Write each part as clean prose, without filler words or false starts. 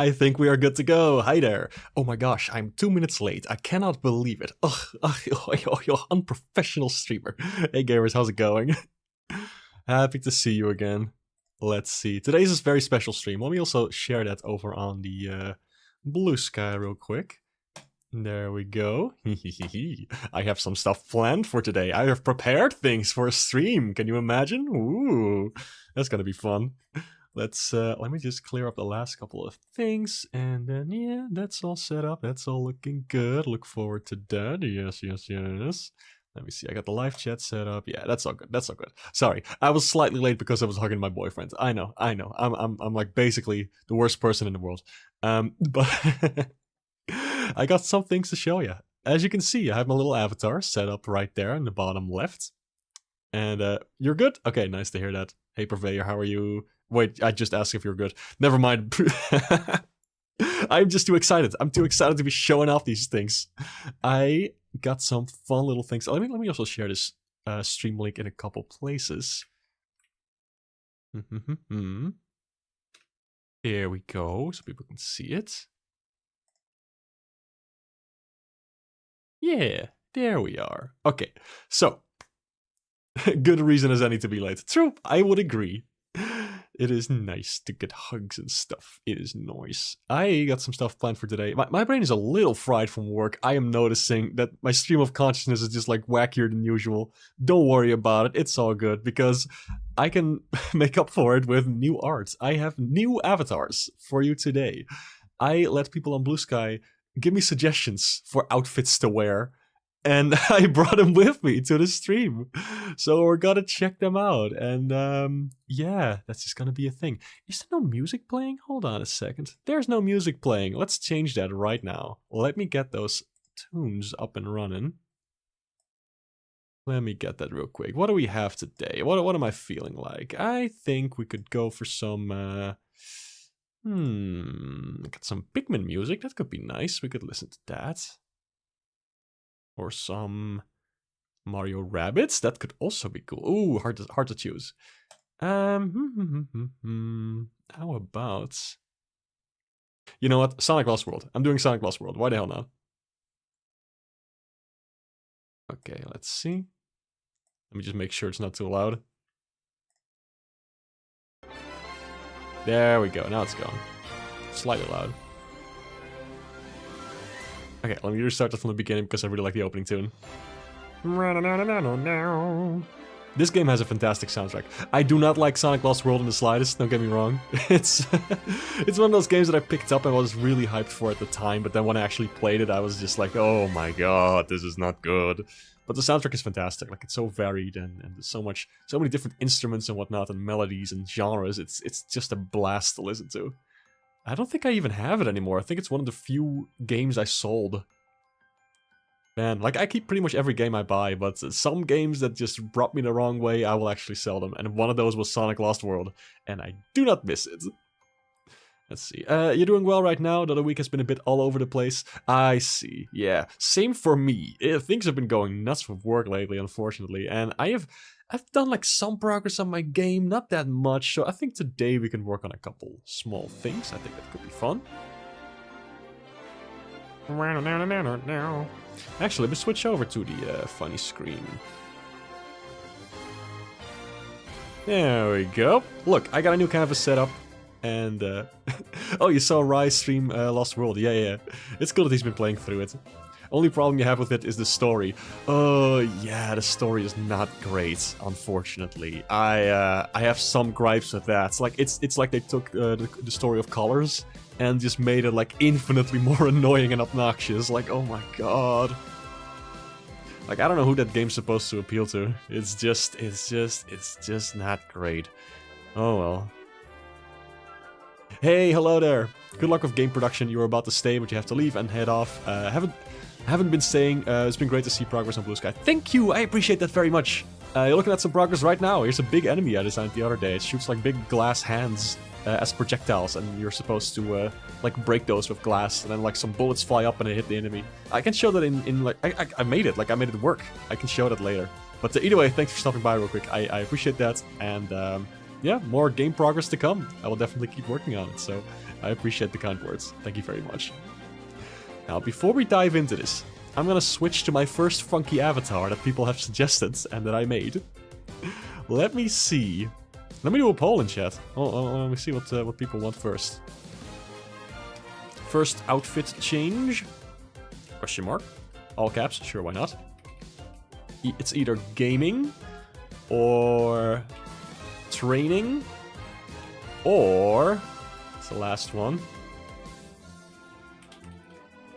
I think we are good to go. Hi there. Oh my gosh, I'm 2 minutes late. I cannot believe it. Ugh, unprofessional streamer. Hey gamers, how's it going? Happy to see you again. Let's see. Today's a very special stream. Let me also share that over on the blue sky real quick. There we go. I have some stuff planned for today. I have prepared things for a stream. Can you imagine? Ooh, that's gonna be fun. Let's let me just clear up the last couple of things, and then yeah, that's all set up. That's all looking good. Look forward to that. Yes. Let me see. I got the live chat set up. Yeah, that's all good. That's all good. Sorry, I was slightly late because I was hugging my boyfriend. I know. I'm like basically the worst person in the world. But I got some things to show you. As you can see, I have my little avatar set up right there in the bottom left. And you're good? Okay, nice to hear that. Hey Purveyor, how are you? Wait, I just asked if you're good. Never mind. I'm just too excited. I'm too excited to be showing off these things. I got some fun little things. Let me also share this stream link in a couple places. There we go, so people can see it. Yeah, there we are. Okay, so good reason as any to be late. True, I would agree. It is nice to get hugs and stuff. It is nice. I got some stuff planned for today. My brain is a little fried from work. I am noticing that my stream of consciousness is just like wackier than usual. Don't worry about it. It's all good because I can make up for it with new art. I have new avatars for you today. I let people on Blue Sky give me suggestions for outfits to wear. And I brought them with me to the stream. So we're gonna check them out. And yeah, that's just gonna be a thing. Is there no music playing? Hold on a second. There's no music playing. Let's change that right now. Let me get those tunes up and running. Let me get that real quick. What do we have today? What am I feeling like? I think we could go for some got some Pikmin music. That could be nice. We could listen to that. Or some Mario Rabbids. That could also be cool. Ooh, hard to choose. How about... You know what? Sonic Lost World. I'm doing Sonic Lost World. Why the hell not? Okay, let's see. Let me just make sure it's not too loud. There we go. Now it's gone. Slightly loud. Okay, let me restart that from the beginning because I really like the opening tune. This game has a fantastic soundtrack. I do not like Sonic Lost World in the slightest, don't get me wrong. It's one of those games that I picked up and was really hyped for at the time, but then when I actually played it, I was just like, oh my god, this is not good. But the soundtrack is fantastic. Like, it's so varied and there's so many different instruments and whatnot and melodies and genres. It's just a blast to listen to. I don't think I even have it anymore. I think it's one of the few games I sold. Man, like I keep pretty much every game I buy, but some games that just brought me the wrong way, I will actually sell them. And one of those was Sonic Lost World, and I do not miss it. Let's see. You're doing well right now. The other week has been a bit all over the place. I see. Yeah, same for me. Things have been going nuts with work lately, unfortunately, and I've done like some progress on my game, not that much, so I think today we can work on a couple small things. I think that could be fun. Actually, let me switch over to the funny screen. There we go. Look, I got a new canvas set up. And, oh, you saw Rise stream Lost World. Yeah. It's cool that he's been playing through it. Only problem you have with it is the story. Oh, yeah, the story is not great, unfortunately. I have some gripes with that. It's like they took the story of Colors and just made it like infinitely more annoying and obnoxious. Like, oh my god. Like, I don't know who that game's supposed to appeal to. It's just not great. Oh well. Hey, hello there. Good luck with game production. You were about to stay, but you have to leave and head off. Haven't been staying. It's been great to see progress on Blue Sky. Thank you. I appreciate that very much. You're looking at some progress right now. Here's a big enemy I designed the other day. It shoots like big glass hands as projectiles, and you're supposed to like break those with glass, and then like some bullets fly up and they hit the enemy. I can show that in like I made it. Like I made it work. I can show that later. But either way, thanks for stopping by real quick. I appreciate that, and yeah, more game progress to come. I will definitely keep working on it, so I appreciate the kind words. Thank you very much. Now, before we dive into this, I'm gonna switch to my first funky avatar that people have suggested and that I made. Let me see. Let me do a poll in chat. Let me see what people want first. First outfit change? Question mark. All caps, sure, why not? It's either gaming, or training, or it's the last one.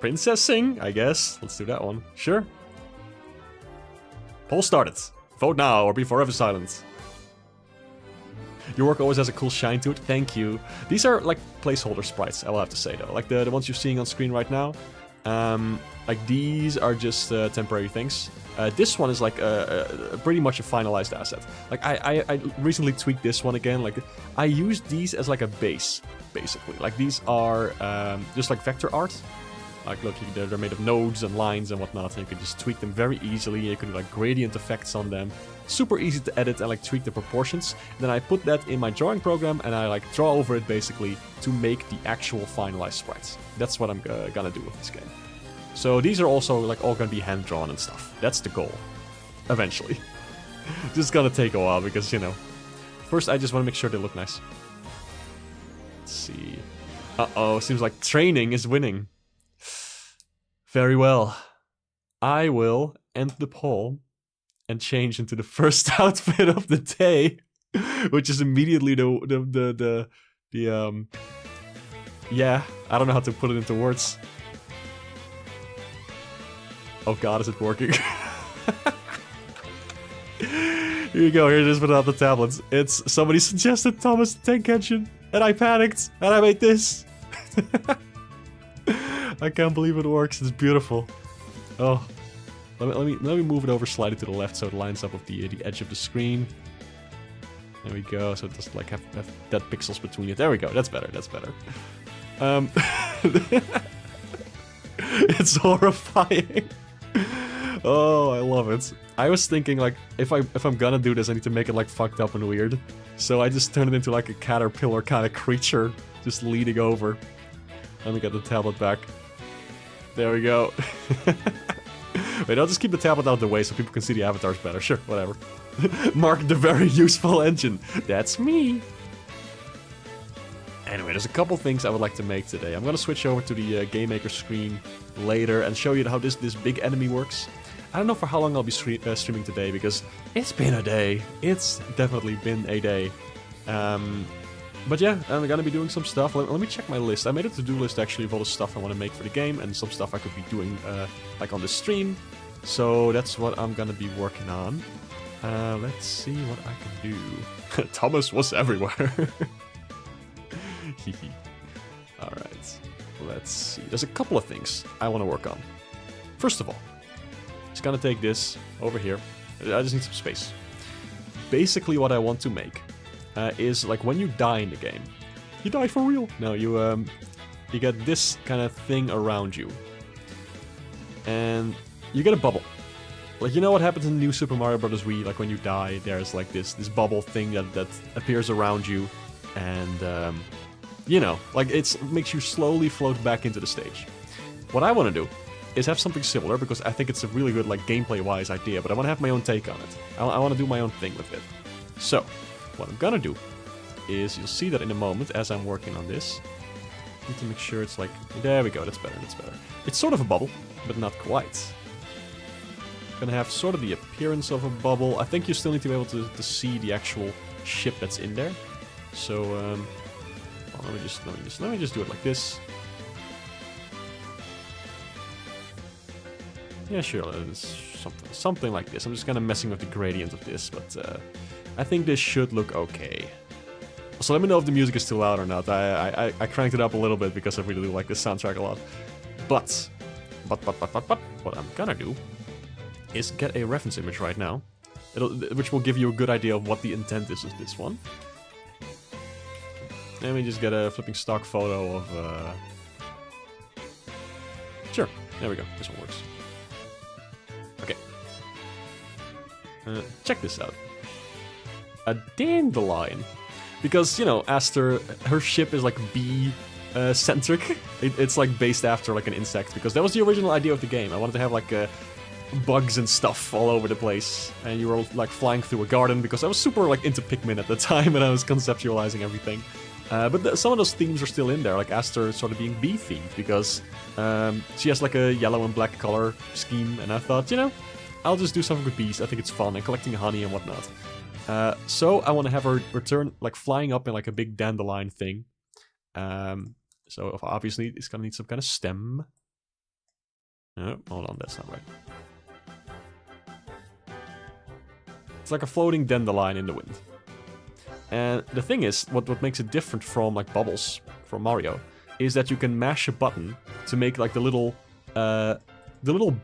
Princessing, I guess. Let's do that one. Sure. Poll started. Vote now or be forever silent. Your work always has a cool shine to it. Thank you. These are like placeholder sprites, I will have to say though. Like the ones you're seeing on screen right now. Like these are just temporary things. This one is like pretty much a finalized asset. Like I recently tweaked this one again. Like I used these as like a base, basically. Like these are just like vector art. Like look, they're made of nodes and lines and whatnot, and you can just tweak them very easily. You can do like gradient effects on them. Super easy to edit and like tweak the proportions. Then I put that in my drawing program and I like draw over it basically to make the actual finalized sprites. That's what I'm gonna do with this game. So these are also like all gonna be hand drawn and stuff. That's the goal. Eventually. This is gonna take a while because, you know, first I just want to make sure they look nice. Let's see. Uh-oh, seems like training is winning. Very well. I will end the poll and change into the first outfit of the day, which is immediately the yeah, I don't know how to put it into words. Oh god, is it working? Here you go, here it is without the tablets. It's somebody suggested Thomas the Tank Engine, and I panicked, and I made this. I can't believe it works. It's beautiful. Oh, let me move it over slightly to the left so it lines up with the edge of the screen. There we go. So it doesn't like have dead pixels between it. There we go. That's better. That's better. It's horrifying. Oh, I love it. I was thinking like if I'm gonna do this, I need to make it like fucked up and weird. So I just turned it into like a caterpillar kind of creature, just leaning over. Let me get the tablet back. There we go. Wait, I'll just keep the tablet out of the way so people can see the avatars better. Sure, whatever. Mark the very useful engine. That's me. Anyway, there's a couple things I would like to make today. I'm gonna switch over to the Game Maker screen later and show you how this big enemy works. I don't know for how long I'll be streaming today because it's been a day. It's definitely been a day. But yeah, I'm gonna be doing some stuff. Let me check my list. I made a to-do list actually of all the stuff I want to make for the game and some stuff I could be doing like on the stream. So that's what I'm gonna be working on. Let's see what I can do. Thomas was everywhere. Alright, let's see. There's a couple of things I want to work on. First of all, just gonna take this over here. I just need some space. Basically what I want to make is like when you die in the game, you die for real. No, you get this kind of thing around you, and you get a bubble. Like, you know what happens in New Super Mario Bros. Wii? Like when you die, there's like this bubble thing that appears around you, and you know, like it makes you slowly float back into the stage. What I want to do is have something similar because I think it's a really good like gameplay-wise idea, but I want to have my own take on it. I want to do my own thing with it. So what I'm gonna do is, you'll see that in a moment as I'm working on this. I need to make sure it's like, there we go, that's better, that's better. It's sort of a bubble, but not quite. Gonna have sort of the appearance of a bubble. I think you still need to be able to see the actual ship that's in there. So, well, let me just do it like this. Yeah, sure, it's something like this. I'm just kind of messing with the gradient of this, but I think this should look okay. So let me know if the music is too loud or not. I cranked it up a little bit because I really do like this soundtrack a lot. But, what I'm gonna do is get a reference image right now, which will give you a good idea of what the intent is of this one. Let me just get a flipping stock photo of, Sure, there we go, this one works. Okay. Check this out. A dandelion. Because, you know, Aster, her ship is like bee-centric. It's like based after like an insect, because that was the original idea of the game. I wanted to have like bugs and stuff all over the place, and you were like flying through a garden, because I was super like into Pikmin at the time and I was conceptualizing everything. But some of those themes are still in there, like Aster sort of being bee-themed, because she has like a yellow and black color scheme, and I thought, you know, I'll just do something with bees. I think it's fun, and collecting honey and whatnot. So I want to have her return, like, flying up in, like, a big dandelion thing. So obviously it's gonna need some kind of stem. Oh, hold on, that's not right. It's like a floating dandelion in the wind. And the thing is, what makes it different from, like, Bubbles from Mario, is that you can mash a button to make, like, the little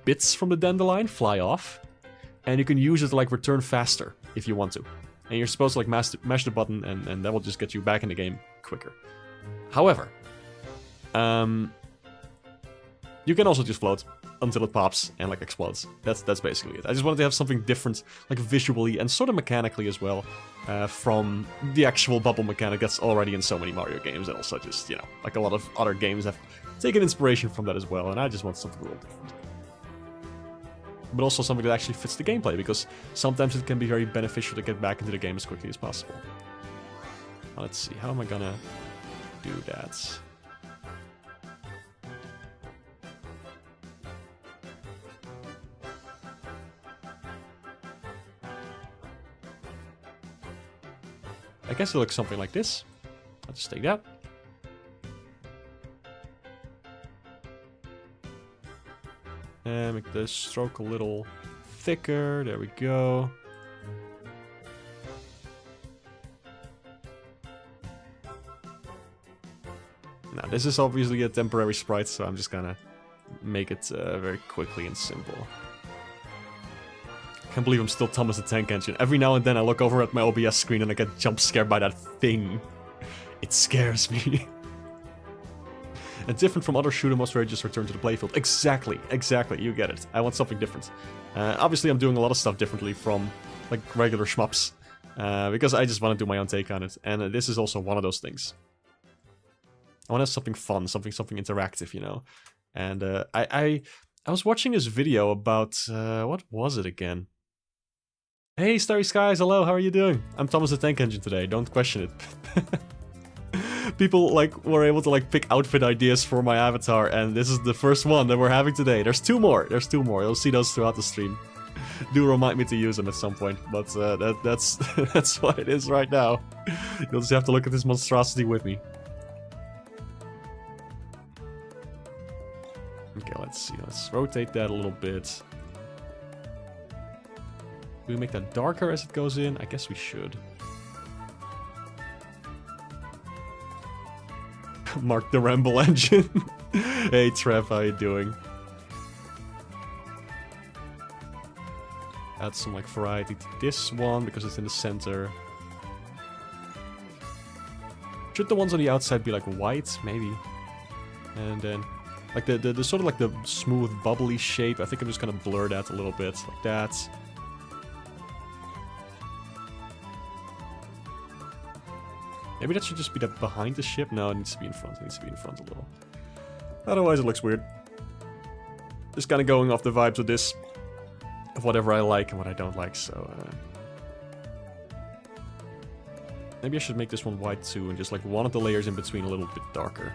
bits from the dandelion fly off, and you can use it to, like, return faster if you want to. And you're supposed to, like, mash the button, and that will just get you back in the game quicker. However, you can also just float until it pops and, like, explodes. That's basically it. I just wanted to have something different, like, visually and sort of mechanically as well, from the actual bubble mechanic that's already in so many Mario games, and also just, you know, like a lot of other games have taken inspiration from that as well, and I just want something a little different. But also something that actually fits the gameplay, because sometimes it can be very beneficial to get back into the game as quickly as possible. Now, let's see, how am I gonna do that? I guess it looks something like this. I'll just take that. And make the stroke a little thicker. There we go. Now, this is obviously a temporary sprite, so I'm just gonna make it very quickly and simple. I can't believe I'm still Thomas the Tank Engine. Every now and then I look over at my OBS screen and I get jump scared by that thing. It scares me. And different from other shoot 'em ups where you just return to the playfield. Exactly, you get it. I want something different. Obviously I'm doing a lot of stuff differently from like regular shmups. Because I just want to do my own take on it. And this is also one of those things. I want to have something fun, something interactive, you know. And I was watching this video about, what was it again? Hey, Starry Skies, hello, how are you doing? I'm Thomas the Tank Engine today, don't question it. People, like, were able to, like, pick outfit ideas for my avatar, and this is the first one that we're having today. There's two more, You'll see those throughout the stream. Do remind me to use them at some point, but that's that's what it is right now. You'll just have to look at this monstrosity with me. Okay, let's see. Let's rotate that a little bit. Do we make that darker as it goes in? I guess we should. Mark the Ramble Engine. Hey Trev, how you doing? Add some like variety to this one because it's in the center. Should the ones on the outside be like white? Maybe. And then like the sort of like the smooth bubbly shape. I think I'm just gonna blur that a little bit like that. Maybe that should just be behind the ship. No, it needs to be in front. It needs to be in front a little. Otherwise, it looks weird. Just kind of going off the vibes of this. Of whatever I like and what I don't like, so... Maybe I should make this one white too, and just like one of the layers in between a little bit darker.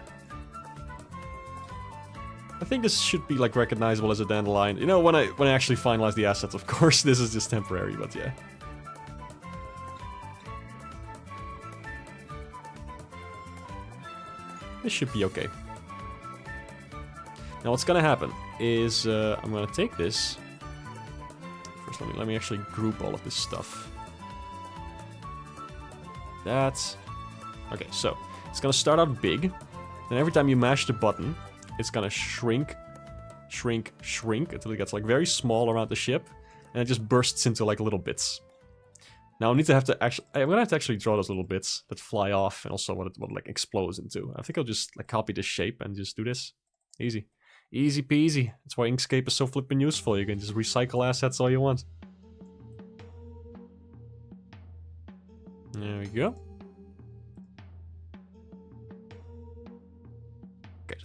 I think this should be like recognizable as a dandelion. You know, when I actually finalize the assets, of course, this is just temporary, but yeah. This should be okay. Now what's gonna happen is I'm gonna take this. First, let me actually group all of this stuff. That's okay. So it's gonna start out big, and every time you mash the button, it's gonna shrink, shrink, shrink until it gets like very small around the ship, and it just bursts into like little bits. Now I'm gonna have to actually draw those little bits that fly off, and also what it like explodes into. I think I'll just like copy this shape and just do this. Easy. Easy peasy. That's why Inkscape is so flippin' useful. You can just recycle assets all you want. There we go.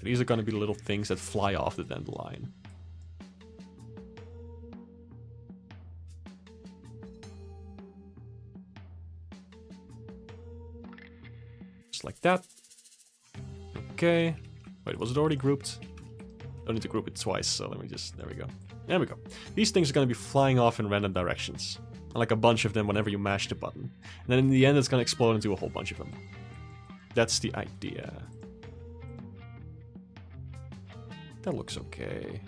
So these are going to be the little things that fly off the dandelion. Just like that. Okay. Wait, was it already grouped? Don't need to group it twice, so let me just... There we go. There we go. These things are going to be flying off in random directions. Like a bunch of them whenever you mash the button. And then in the end it's going to explode into a whole bunch of them. That's the idea. That looks okay.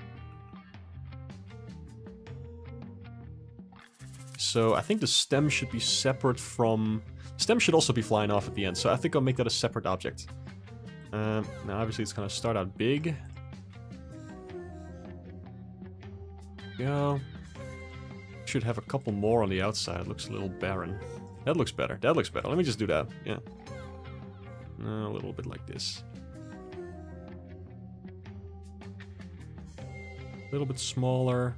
So I think the stem should be separate from... Stem should also be flying off at the end, so I think I'll make that a separate object. Now obviously it's going to start out big. Go. Should have a couple more on the outside. It looks a little barren. That looks better. That looks better. Let me just do that. Yeah. A little bit like this. A little bit smaller.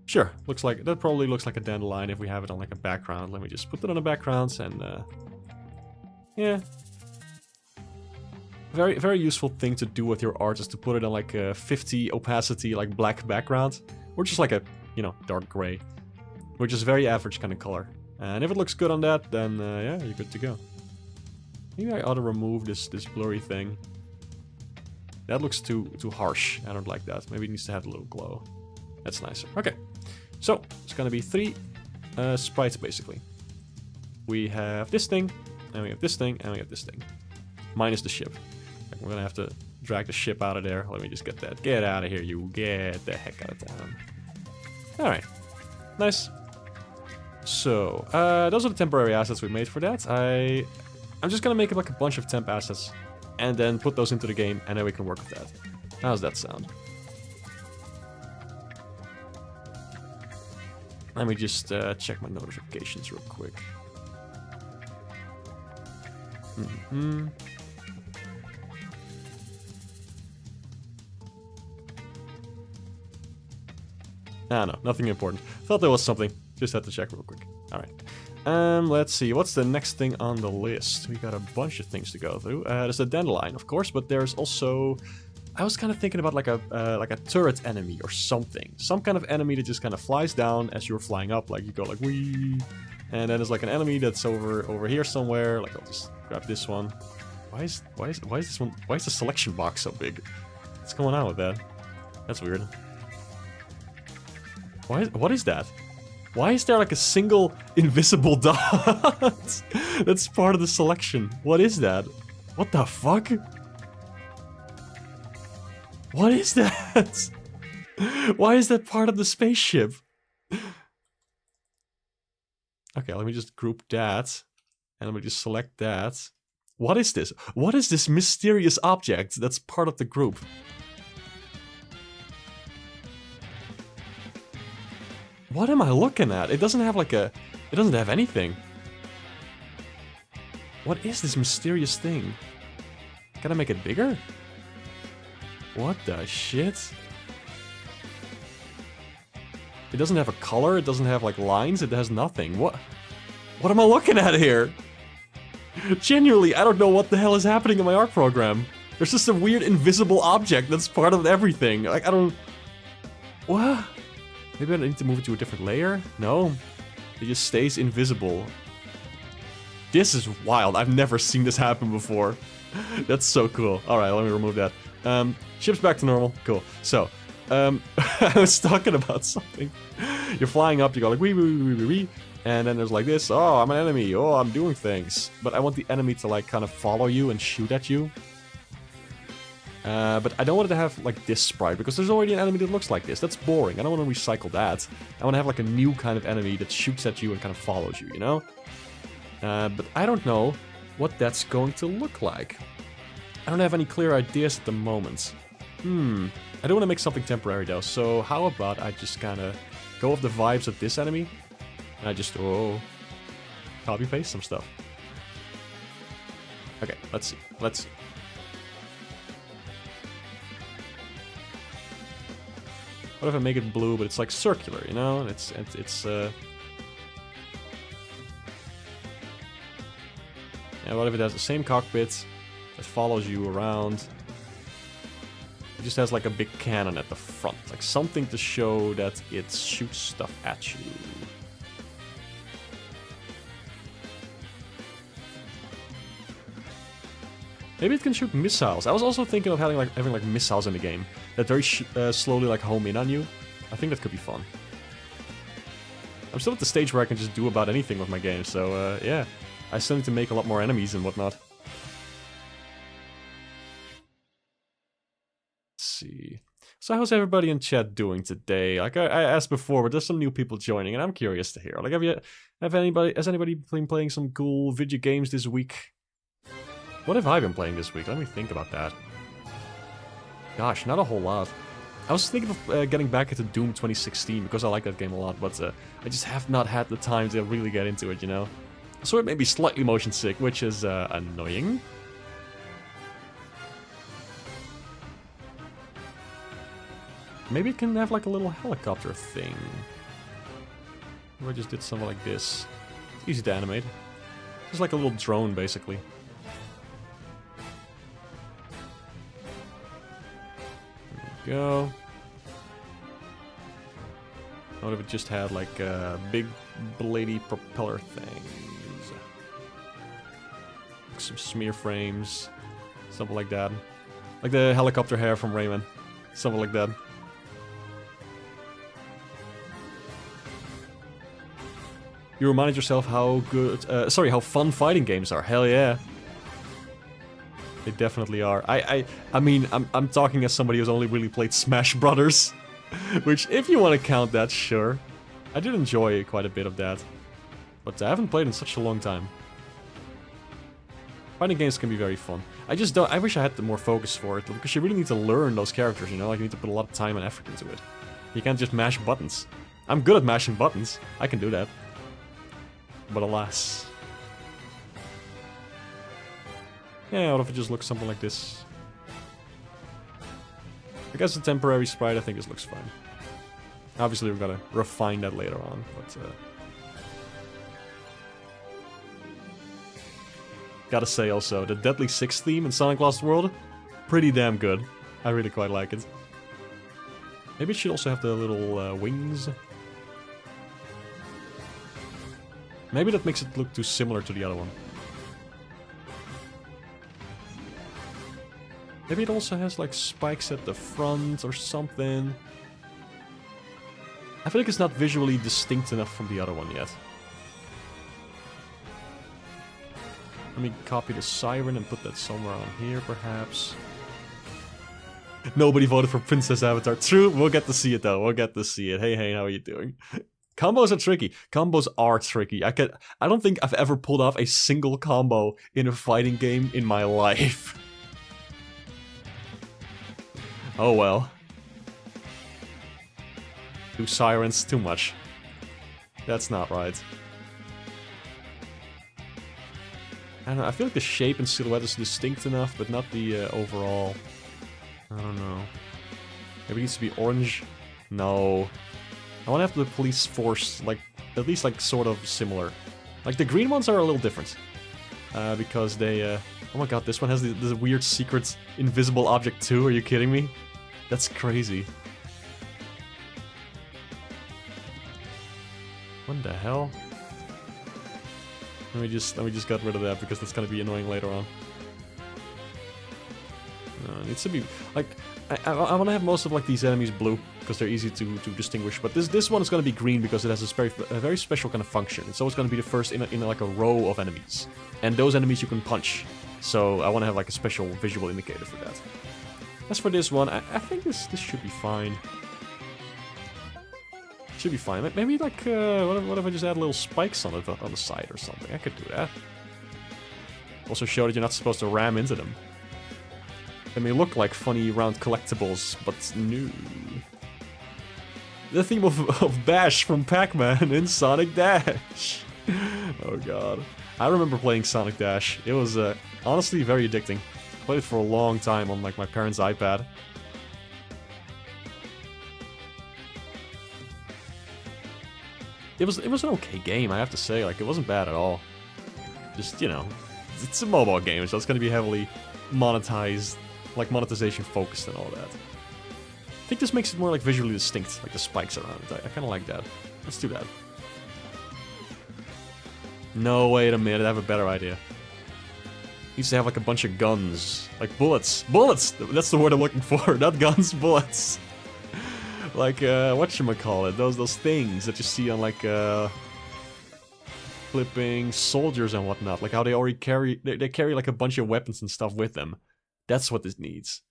Sure. Looks like that probably looks like a dandelion if we have it on like a background. Let me just put that on a background and yeah. Very, very useful thing to do with your art is to put it on like a 50 opacity, like black background. Or just like a, you know, dark gray. Which is very average kind of color. And if it looks good on that, then yeah, you're good to go. Maybe I ought to remove this blurry thing. That looks too harsh. I don't like that. Maybe it needs to have a little glow. That's nicer. Okay. So, it's gonna be 3 sprites basically. We have this thing, and we have this thing, and we have this thing. Minus the ship. Like, we're gonna have to drag the ship out of there. Let me just get that. Get out of here, you. Get the heck out of town. Alright. Nice. So, those are the temporary assets we made for that. I'm just gonna make like a bunch of temp assets and then put those into the game, and then we can work with that. How's that sound? Let me just check my notifications real quick. Ah, no, nothing important. Thought there was something. Just had to check real quick. Alright. Let's see. What's the next thing on the list? We got a bunch of things to go through. There's the dandelion, of course, but there's also... I was kind of thinking about like a turret enemy or something. Some kind of enemy that just kind of flies down as you're flying up. Like you go like, wee. And then there's like an enemy that's over here somewhere. Like I'll just grab this one. Why is this one? Why is the selection box so big? What's going on with that? That's weird. What is that? Why is there like a single invisible dot? That's part of the selection. What is that? What the fuck? What is that? Why is that part of the spaceship? Okay, let me just group that. And let me just select that. What is this? What is this mysterious object that's part of the group? What am I looking at? It doesn't have like a... It doesn't have anything. What is this mysterious thing? Can I make it bigger? What the shit? It doesn't have a color, it doesn't have like lines, it has nothing. What am I looking at here? Genuinely, I don't know what the hell is happening in my art program. There's just a weird invisible object that's part of everything. Like, I don't... What? Maybe I need to move it to a different layer? No. It just stays invisible. This is wild. I've never seen this happen before. That's so cool. Alright, let me remove that. Ship's back to normal. Cool. So, I was talking about something. You're flying up, you go like wee wee wee wee wee, and then there's like this. Oh, I'm an enemy. Oh, I'm doing things. But I want the enemy to like kind of follow you and shoot at you. But I don't want it to have like this sprite because there's already an enemy that looks like this. That's boring. I don't want to recycle that. I want to have like a new kind of enemy that shoots at you and kind of follows you, you know? But I don't know what that's going to look like. I don't have any clear ideas at the moment. I do want to make something temporary though, so how about I just kind of go with the vibes of this enemy, and I just, copy paste some stuff. Okay, let's see, let's see. What if I make it blue, but it's like circular, you know? It's yeah, what if it has the same cockpit, It follows you around. It just has like a big cannon at the front. Like something to show that it shoots stuff at you. Maybe it can shoot missiles. I was also thinking of having like missiles in the game that very slowly like home in on you. I think that could be fun. I'm still at the stage where I can just do about anything with my game, so yeah. I still need to make a lot more enemies and whatnot. Let's see. So how's everybody in chat doing today? Like I asked before, but there's some new people joining, and I'm curious to hear. Like, has anybody been playing some cool video games this week? What have I been playing this week? Let me think about that. Gosh, not a whole lot. I was thinking of getting back into Doom 2016 because I like that game a lot, but I just have not had the time to really get into it, you know? So it may be slightly motion sick, which is annoying. Maybe it can have like a little helicopter thing. Or I just did something like this. It's easy to animate. Just like a little drone, basically. Go. What if it just had like big bladey propeller things? Like some smear frames. Something like that. Like the helicopter hair from Rayman. Something like that. You reminded yourself how good, how fun fighting games are. Hell yeah. They definitely are. I mean, I'm talking as somebody who's only really played Smash Brothers, which, if you want to count that, sure. I did enjoy quite a bit of that, but I haven't played in such a long time. Fighting games can be very fun. I just don't. I wish I had the more focus for it, because you really need to learn those characters. You know, like you need to put a lot of time and effort into it. You can't just mash buttons. I'm good at mashing buttons. I can do that, but alas. Yeah, what if it just looks something like this? I guess a temporary sprite, I think this looks fine. Obviously, we've got to refine that later on, but... Gotta say also, the Deadly Six theme in Sonic Lost World, pretty damn good. I really quite like it. Maybe it should also have the little wings. Maybe that makes it look too similar to the other one. Maybe it also has like spikes at the front or something. I feel like it's not visually distinct enough from the other one yet. Let me copy the siren and put that somewhere on here, perhaps. Nobody voted for Princess Avatar. True, we'll get to see it though. We'll get to see it. Hey, hey, how are you doing? Combos are tricky. Combos are tricky. I don't think I've ever pulled off a single combo in a fighting game in my life. Oh well. 2 sirens, too much. That's not right. I don't know, I feel like the shape and silhouette is distinct enough, but not the overall. I don't know. Maybe it needs to be orange? No. I want to have the police force, like, at least, like, sort of similar. Like, the green ones are a little different. Because they, oh my god, this one has this weird secret invisible object too, are you kidding me? That's crazy. What the hell? Let me just get rid of that because that's gonna be annoying later on. No, it needs to be like I want to have most of like these enemies blue because they're easy to distinguish. But this one is gonna be green because it has a very special kind of function. It's always gonna be the first in like a row of enemies, and those enemies you can punch. So I want to have like a special visual indicator for that. As for this one, I think this should be fine. Should be fine. Maybe like, what if I just add little spikes on it on the side or something? I could do that. Also show that you're not supposed to ram into them. They may look like funny round collectibles, but no. The theme of Bash from Pac-Man in Sonic Dash. Oh god. I remember playing Sonic Dash. It was honestly very addicting. Played it for a long time on like my parents' iPad. It was an okay game, I have to say. Like, it wasn't bad at all. Just, you know, it's a mobile game, so it's going to be heavily monetized, like monetization focused and all that. I think this makes it more like visually distinct, like the spikes around it. I kind of like that. Let's do that. No, wait a minute, I have a better idea. Needs to have like a bunch of guns. Like bullets. Bullets! That's the word I'm looking for. Not guns, bullets. Like, whatchamacallit, those things that you see on like, flipping soldiers and whatnot. Like how they already carry, they carry like a bunch of weapons and stuff with them. That's what this needs.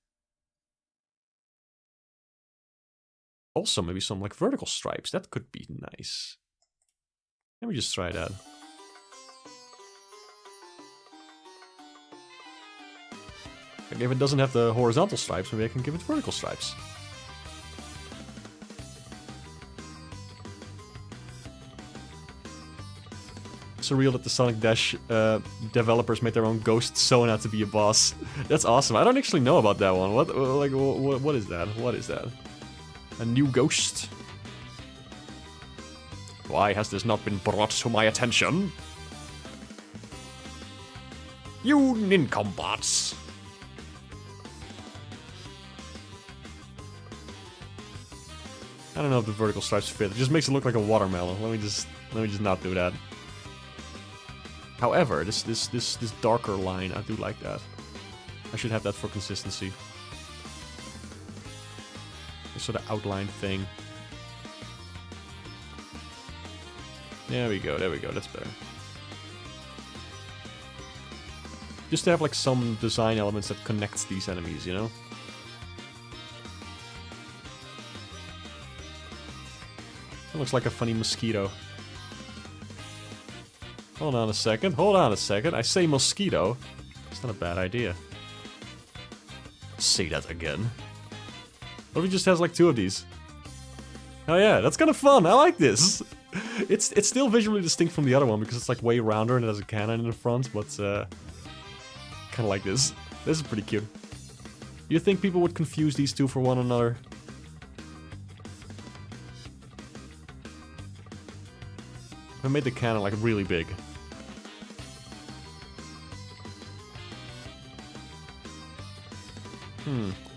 Also, maybe some like vertical stripes. That could be nice. Let me just try that. Like if it doesn't have the horizontal stripes, maybe I can give it vertical stripes. Surreal that the Sonic Dash developers made their own ghost Sona to be a boss. That's awesome. I don't actually know about that one. What is that? What is that? A new ghost? Why has this not been brought to my attention? You nincompoops! I don't know if the vertical stripes fit. It just makes it look like a watermelon. Let me just not do that. However, this darker line, I do like that. I should have that for consistency. This sort of outline thing. There we go, that's better. Just to have like some design elements that connects these enemies, you know? It looks like a funny mosquito. Hold on a second, I say mosquito. It's not a bad idea. Say that again. What if he just has like two of these? Oh yeah, that's kind of fun, I like this! It's still visually distinct from the other one because it's like way rounder and it has a cannon in the front, but kinda like this. This is pretty cute. You think people would confuse these two for one another? I made the cannon like really big.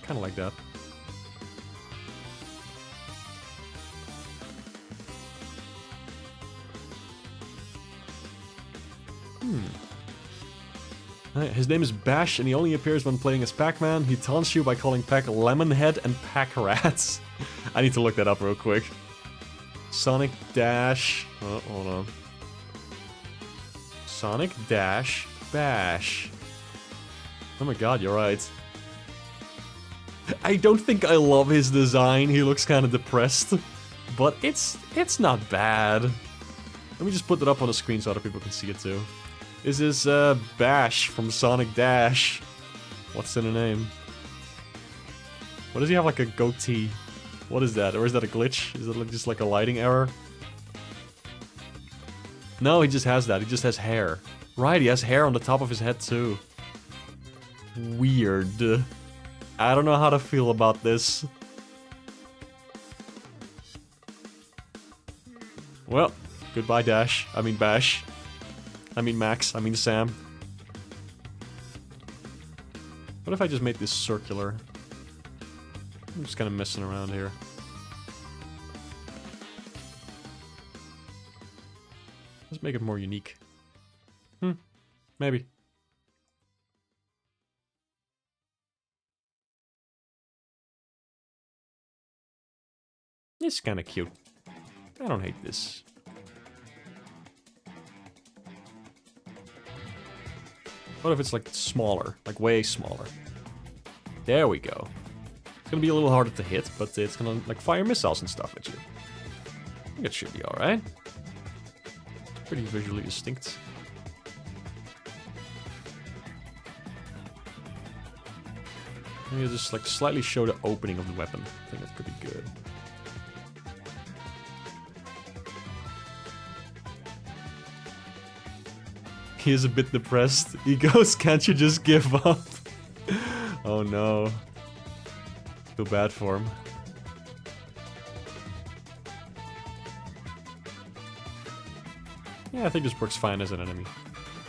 Kinda like that. His name is Bash, and he only appears when playing as Pac-Man. He taunts you by calling Pac Lemonhead and Pac-Rats. I need to look that up real quick. Sonic Dash... Oh, hold on. Sonic Dash Bash. Oh my god, you're right. I don't think I love his design. He looks kind of depressed. But it's not bad. Let me just put it up on the screen so other people can see it too. This is Bash from Sonic Dash. What's in the name? What does he have, like a goatee? What is that? Or is that a glitch? Is it just like a lighting error? No, he just has that. He just has hair. Right, he has hair on the top of his head too. Weird. I don't know how to feel about this. Well, goodbye Dash. I mean Bash. I mean Max. I mean Sam. What if I just made this circular? I'm just kind of messing around here. Let's make it more unique. Maybe. It's kind of cute. I don't hate this. What if it's like smaller? Like way smaller. There we go. It's gonna be a little harder to hit, but it's gonna like fire missiles and stuff at you. I think it should be alright. It's pretty visually distinct. Maybe just like slightly show the opening of the weapon. I think that could be good. He is a bit depressed. He goes, can't you just give up? Oh no. Feel bad for him. Yeah, I think this works fine as an enemy.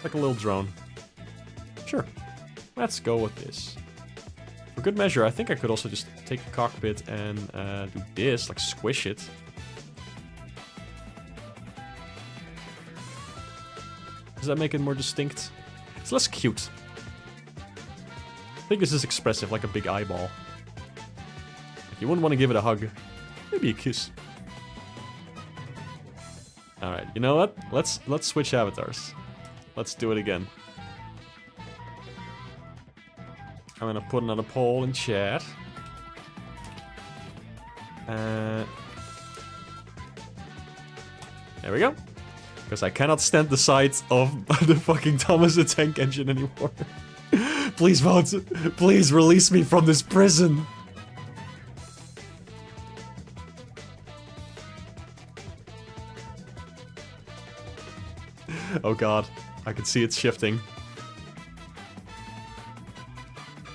Like a little drone. Sure. Let's go with this. For good measure, I think I could also just take the cockpit and do this, like squish it. Does that make it more distinct? It's less cute. I think this is expressive, like a big eyeball. If you wouldn't want to give it a hug, maybe a kiss. Alright, you know what? Let's switch avatars. Let's do it again. I'm gonna put another poll in chat. There we go. Because I cannot stand the sight of the fucking Thomas the Tank Engine anymore. Please vote. Please release me from this prison. Oh god. I can see it shifting.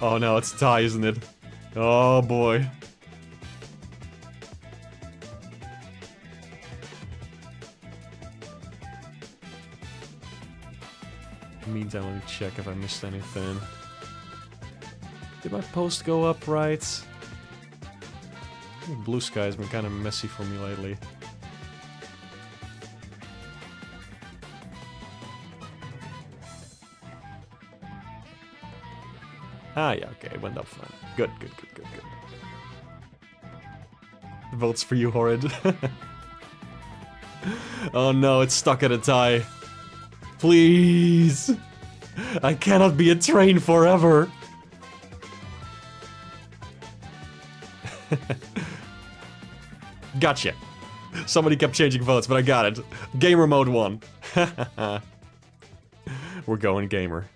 Oh no, it's a tie, isn't it? Oh boy. In the meantime, let me check if I missed anything. Did my post go up right? I think Blue Sky has been kind of messy for me lately. Ah, yeah, okay, it went up fine. Good, good, good, good, good. Votes for you, Horrid. Oh no, it's stuck at a tie. Please! I cannot be a train forever! Gotcha. Somebody kept changing votes, but I got it. Gamer mode won. We're going gamer.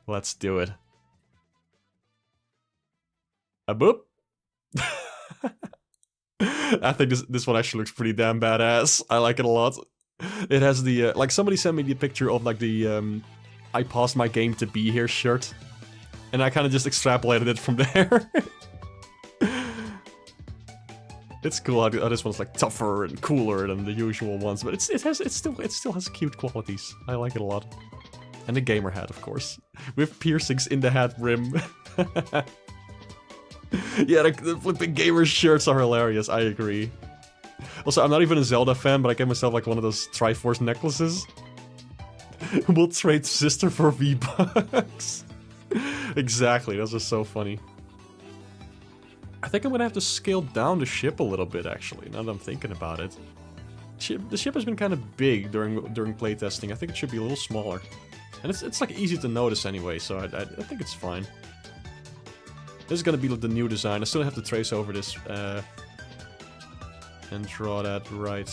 Let's do it. A boop. I think this one actually looks pretty damn badass. I like it a lot. It has the, like somebody sent me the picture of like the, I paused my game to be here shirt. And I kind of just extrapolated it from there. It's cool how this one's like tougher and cooler than the usual ones, but it still has cute qualities. I like it a lot. And the gamer hat, of course. With piercings in the hat rim. Yeah, the flipping gamer shirts are hilarious, I agree. Also, I'm not even a Zelda fan, but I gave myself like one of those Triforce necklaces. We'll trade sister for V-Bucks. Exactly, those are so funny. I think I'm gonna have to scale down the ship a little bit, actually, now that I'm thinking about it. The ship has been kind of big during playtesting. I think it should be a little smaller. And it's like easy to notice anyway, so I think it's fine. This is gonna be the new design. I still have to trace over this and draw that right.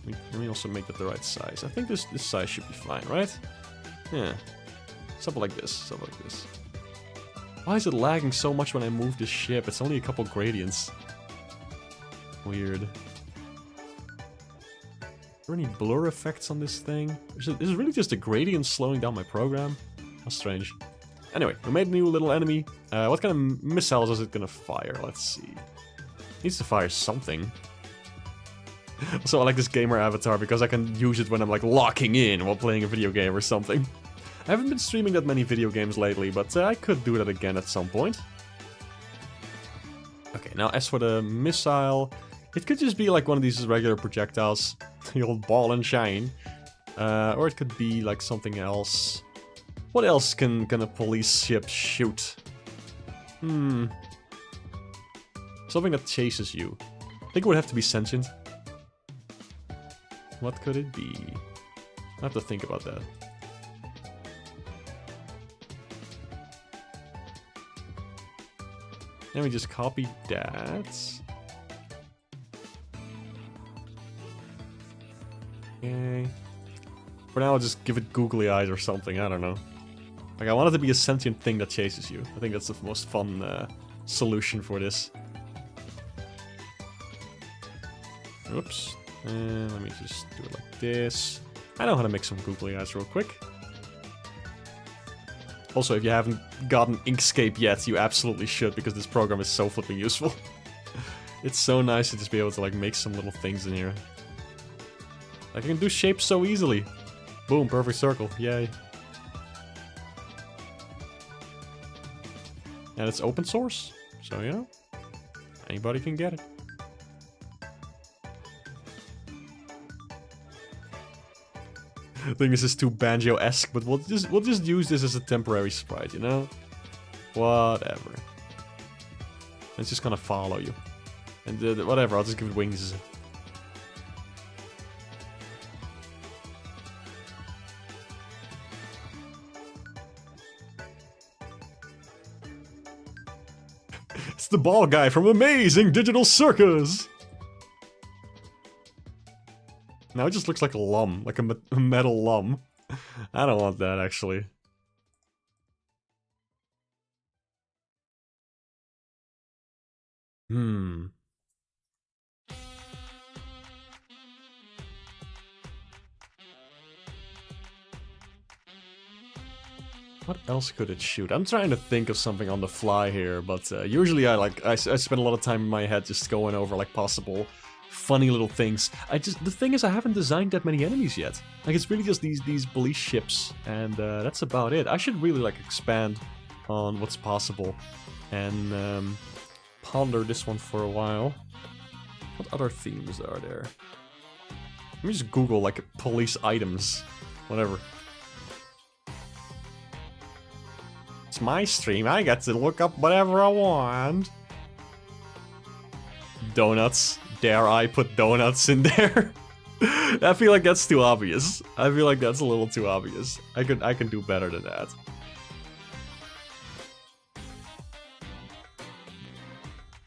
Let me also make that the right size. I think this size should be fine, right? Yeah. Something like this. Something like this. Why is it lagging so much when I move this ship? It's only a couple gradients. Weird. Are there any blur effects on this thing? Is it really just a gradient slowing down my program? How strange. Anyway, we made a new little enemy. What kind of missiles is it gonna fire? Let's see. It needs to fire something. Also, I like this gamer avatar because I can use it when I'm like locking in while playing a video game or something. I haven't been streaming that many video games lately, but I could do that again at some point. Okay, now as for the missile, it could just be like one of these regular projectiles. The old ball and shine. Or it could be like something else. What else can a police ship shoot? Something that chases you. I think it would have to be sentient. What could it be? I have to think about that. Let me just copy that. Okay. For now, I'll just give it googly eyes or something, I don't know. Like, I want it to be a sentient thing that chases you. I think that's the most fun solution for this. Oops. And let me just do it like this. I know how to make some googly eyes real quick. Also, if you haven't gotten Inkscape yet, you absolutely should, because this program is so flipping useful. It's so nice to just be able to like make some little things in here. Like, I can do shapes so easily. Boom, perfect circle, yay. And it's open source, so you know, anybody can get it. I think this is too Banjo-esque, but we'll just use this as a temporary sprite, you know? Whatever. It's just gonna follow you. And whatever, I'll just give it wings. It's the ball guy from Amazing Digital Circus! Now it just looks like a lum, like a metal lum. I don't want that, actually. What else could it shoot? I'm trying to think of something on the fly here, but usually I spend a lot of time in my head just going over like possible funny little things. The thing is I haven't designed that many enemies yet. Like it's really just these police ships, and that's about it. I should really like expand on what's possible and ponder this one for a while. What other themes are there? Let me just Google like police items, whatever. It's my stream, I get to look up whatever I want. Donuts. Dare I put donuts in there? I feel like that's too obvious. I feel like that's a little too obvious. I can do better than that.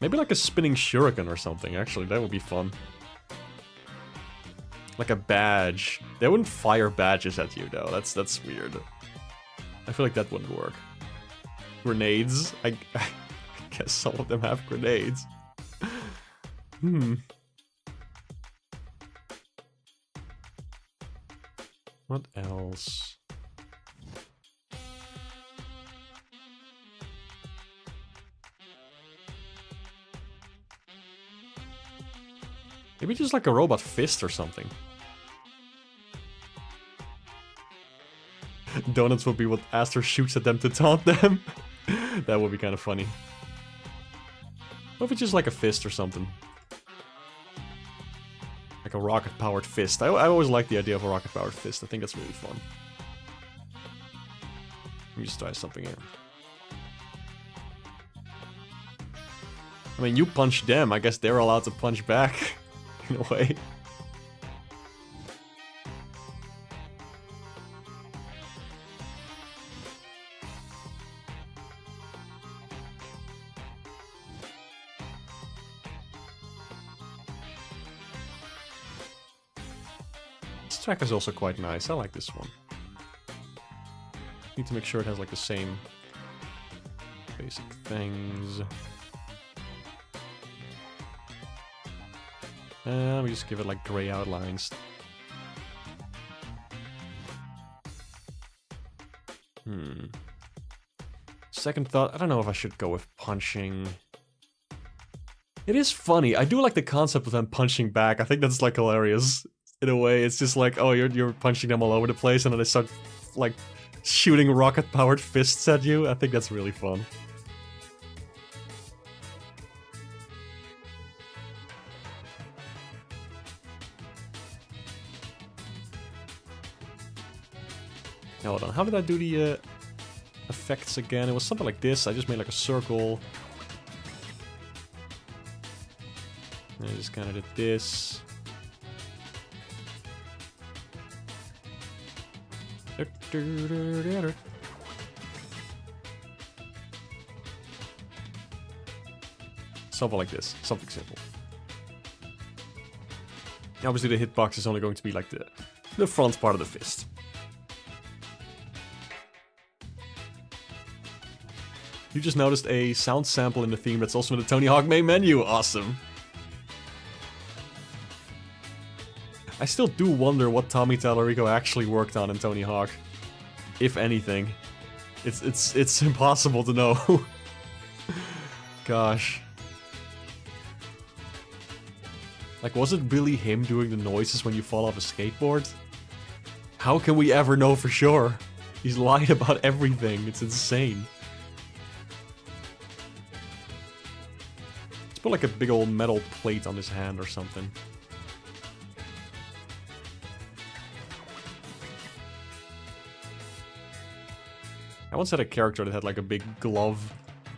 Maybe like a spinning shuriken or something, actually, that would be fun. Like a badge. They wouldn't fire badges at you though, that's weird. I feel like that wouldn't work. Grenades? I guess some of them have grenades. What else? Maybe just like a robot fist or something. Donuts would be what Aster shoots at them to taunt them. That would be kind of funny. What if it's just like a fist or something? Like a rocket-powered fist. I always like the idea of a rocket-powered fist. I think that's really fun. Let me just try something here. I mean, you punch them. I guess they're allowed to punch back. In a way. This track is also quite nice. I like this one. Need to make sure it has like the same basic things. Let me just give it like gray outlines. Second thought, I don't know if I should go with punching. It is funny. I do like the concept of them punching back. I think that's like hilarious. In a way, it's just like, oh, you're punching them all over the place, and then they start like shooting rocket-powered fists at you. I think that's really fun. Now, hold on, how did I do the effects again? It was something like this. I just made like a circle. And I just kind of did this. Something like this. Something simple. Obviously the hitbox is only going to be like the front part of the fist. You just noticed a sound sample in the theme that's also in the Tony Hawk main menu. Awesome. I still do wonder what Tommy Tallarico actually worked on in Tony Hawk. If anything. It's impossible to know. Gosh. Like, was it really him doing the noises when you fall off a skateboard? How can we ever know for sure? He's lied about everything. It's insane. put like a big old metal plate on his hand or something. I once had a character that had like a big glove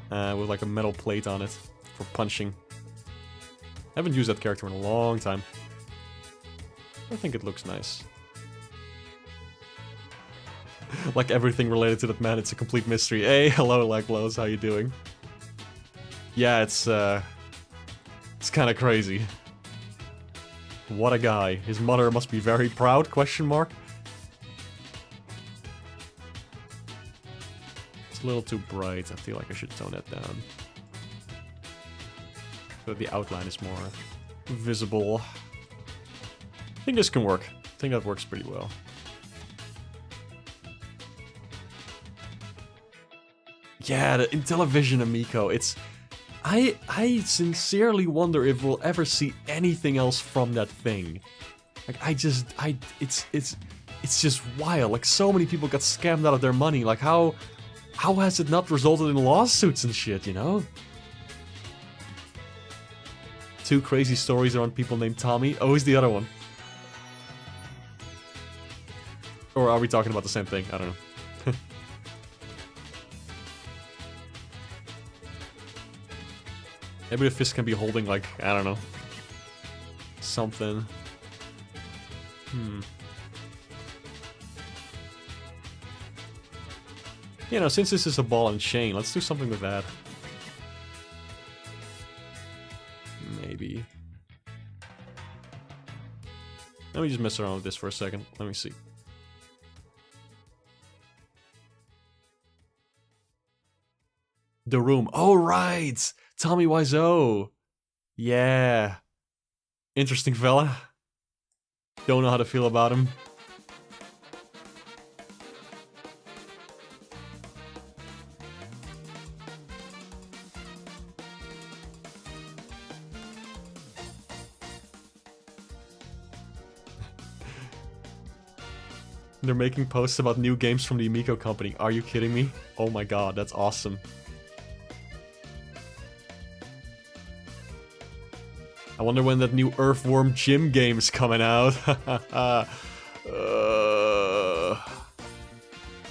with like a metal plate on it for punching. I haven't used that character in a long time. I think it looks nice. Like everything related to that man, it's a complete mystery. Hey, hello, Blackblows, how you doing? Yeah, it's kind of crazy. What a guy. His mother must be very proud, question mark. It's a little too bright. I feel like I should tone that down. So the outline is more visible. I think this can work. I think that works pretty well. Yeah, the Intellivision Amico, it's... I sincerely wonder if we'll ever see anything else from that thing. Like, it's just wild. Like, so many people got scammed out of their money. Like, how has it not resulted in lawsuits and shit, you know? 2 crazy stories around people named Tommy. Oh, who's the other one? Or are we talking about the same thing? I don't know. Maybe the fist can be holding, like, I don't know, something. You know, since this is a ball and chain, let's do something with that. Maybe. Let me just mess around with this for a second. Let me see. The Room. Oh, right! Tommy Wiseau. Yeah. Interesting fella. Don't know how to feel about him. They're making posts about new games from the Amico company. Are you kidding me? Oh my god, that's awesome. I wonder when that new Earthworm Jim game is coming out.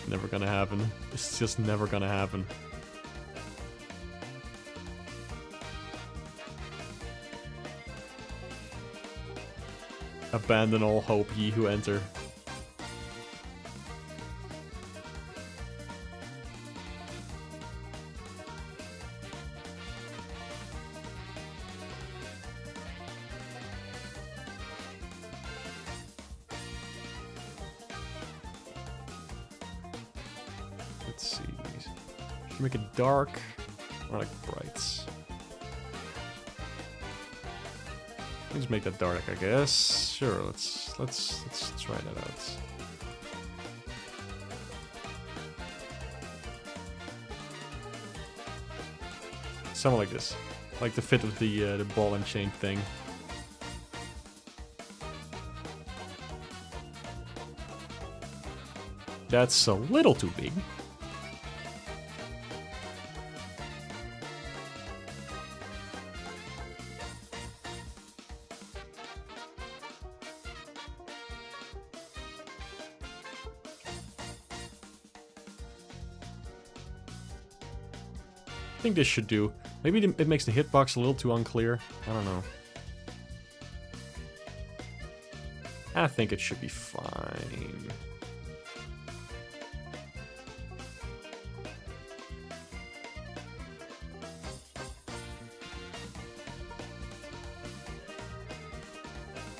Never gonna happen. It's just never gonna happen. Abandon all hope, ye who enter. Let's see. Should we make it dark or like brights? Let's make that dark, I guess. Sure, let's try that out. Something like this, like the fit of the ball and chain thing. That's a little too big. I think this should do. Maybe it makes the hitbox a little too unclear. I don't know. I think it should be fine.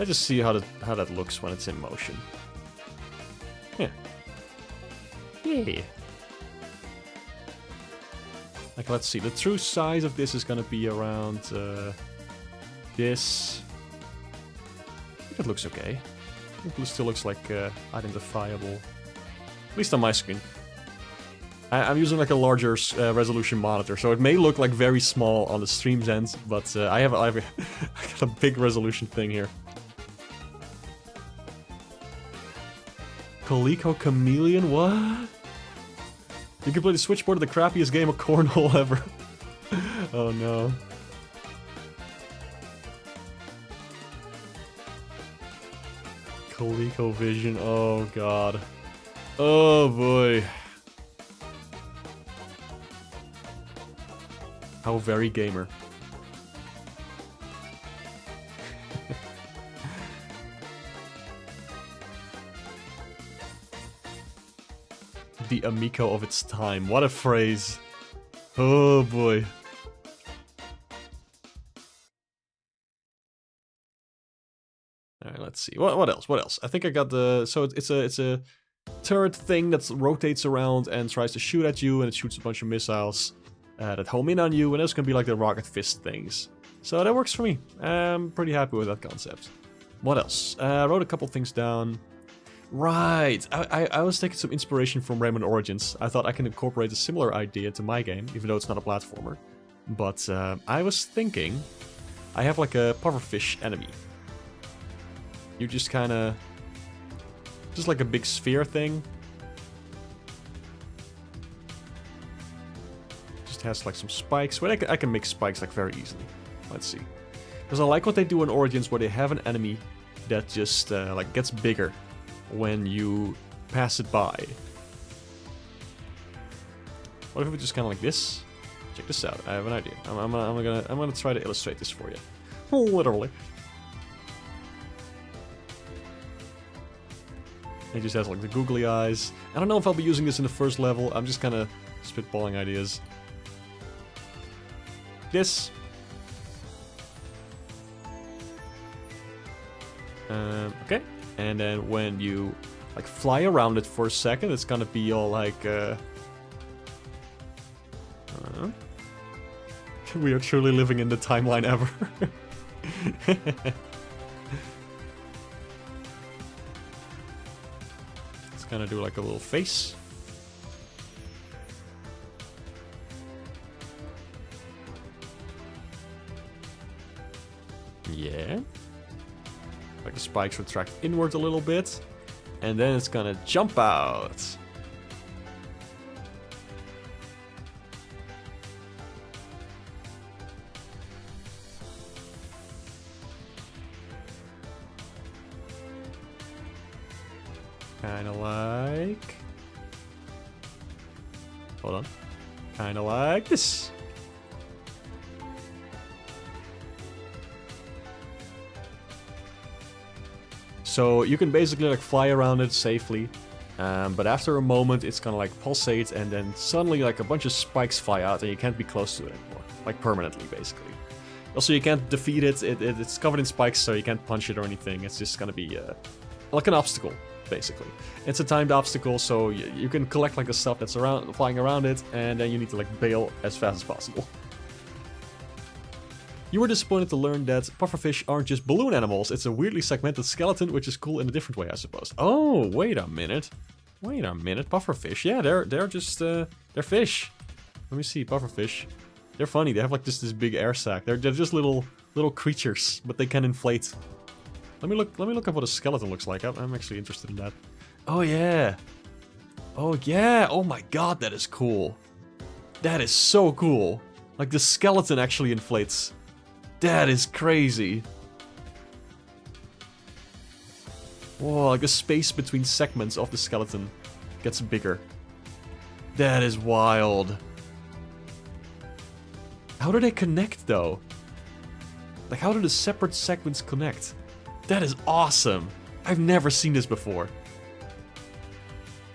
Let's just see how that looks when it's in motion. Yeah. Yeah. Like, let's see, the true size of this is gonna be around this. I think it looks okay. I think it still looks like identifiable. At least on my screen. I'm using like a larger resolution monitor, so it may look like very small on the stream's end, but I got a big resolution thing here. Coleco Chameleon? What? You can play the switchboard of the crappiest game of cornhole ever. Oh no. ColecoVision, oh god. Oh boy. How very gamer. The Amico of its time. What a phrase. Oh boy. Alright, let's see. What else? What else? I think I got the... So it's a turret thing that rotates around and tries to shoot at you, and it shoots a bunch of missiles that home in on you, and those can be like the rocket fist things. So that works for me. I'm pretty happy with that concept. What else? I wrote a couple things down. Right, I was taking some inspiration from Rayman Origins. I thought I can incorporate a similar idea into my game, even though it's not a platformer. But I was thinking, I have like a pufferfish enemy. You just kind of, just like a big sphere thing. Just has like some spikes. Well, I can make spikes like very easily. Let's see. Because I like what they do in Origins, where they have an enemy that just like gets bigger when you pass it by. What if we just kind of like this? Check this out. I have an idea. I'm gonna try to illustrate this for you. Literally. It just has like the googly eyes. I don't know if I'll be using this in the first level. I'm just kind of spitballing ideas. This. Okay. And then when you like fly around it for a second, it's gonna be all like we are truly living in the timeline ever. It's gonna do like a little face. Yeah. Like the spikes retract inward a little bit. And then it's gonna jump out. Kinda like... Hold on. Kinda like this. So you can basically like fly around it safely, but after a moment it's gonna like pulsate, and then suddenly like a bunch of spikes fly out and you can't be close to it anymore. Like permanently, basically. Also, you can't defeat it, it's covered in spikes, so you can't punch it or anything. It's just gonna be like an obstacle, basically. It's a timed obstacle, so you can collect like the stuff that's flying around it, and then you need to like bail as fast as possible. You were disappointed to learn that pufferfish aren't just balloon animals, it's a weirdly segmented skeleton, which is cool in a different way, I suppose. Oh, wait a minute. Wait a minute, pufferfish. Yeah, they're just, they're fish. Let me see, pufferfish. They're funny, they have like this big air sac. They're just little creatures, but they can inflate. Let me look up what a skeleton looks like. I'm actually interested in that. Oh yeah. Oh yeah, oh my god, that is cool. That is so cool. Like the skeleton actually inflates. That is crazy. Whoa, like the space between segments of the skeleton gets bigger. That is wild. How do they connect though? Like how do the separate segments connect? That is awesome. I've never seen this before.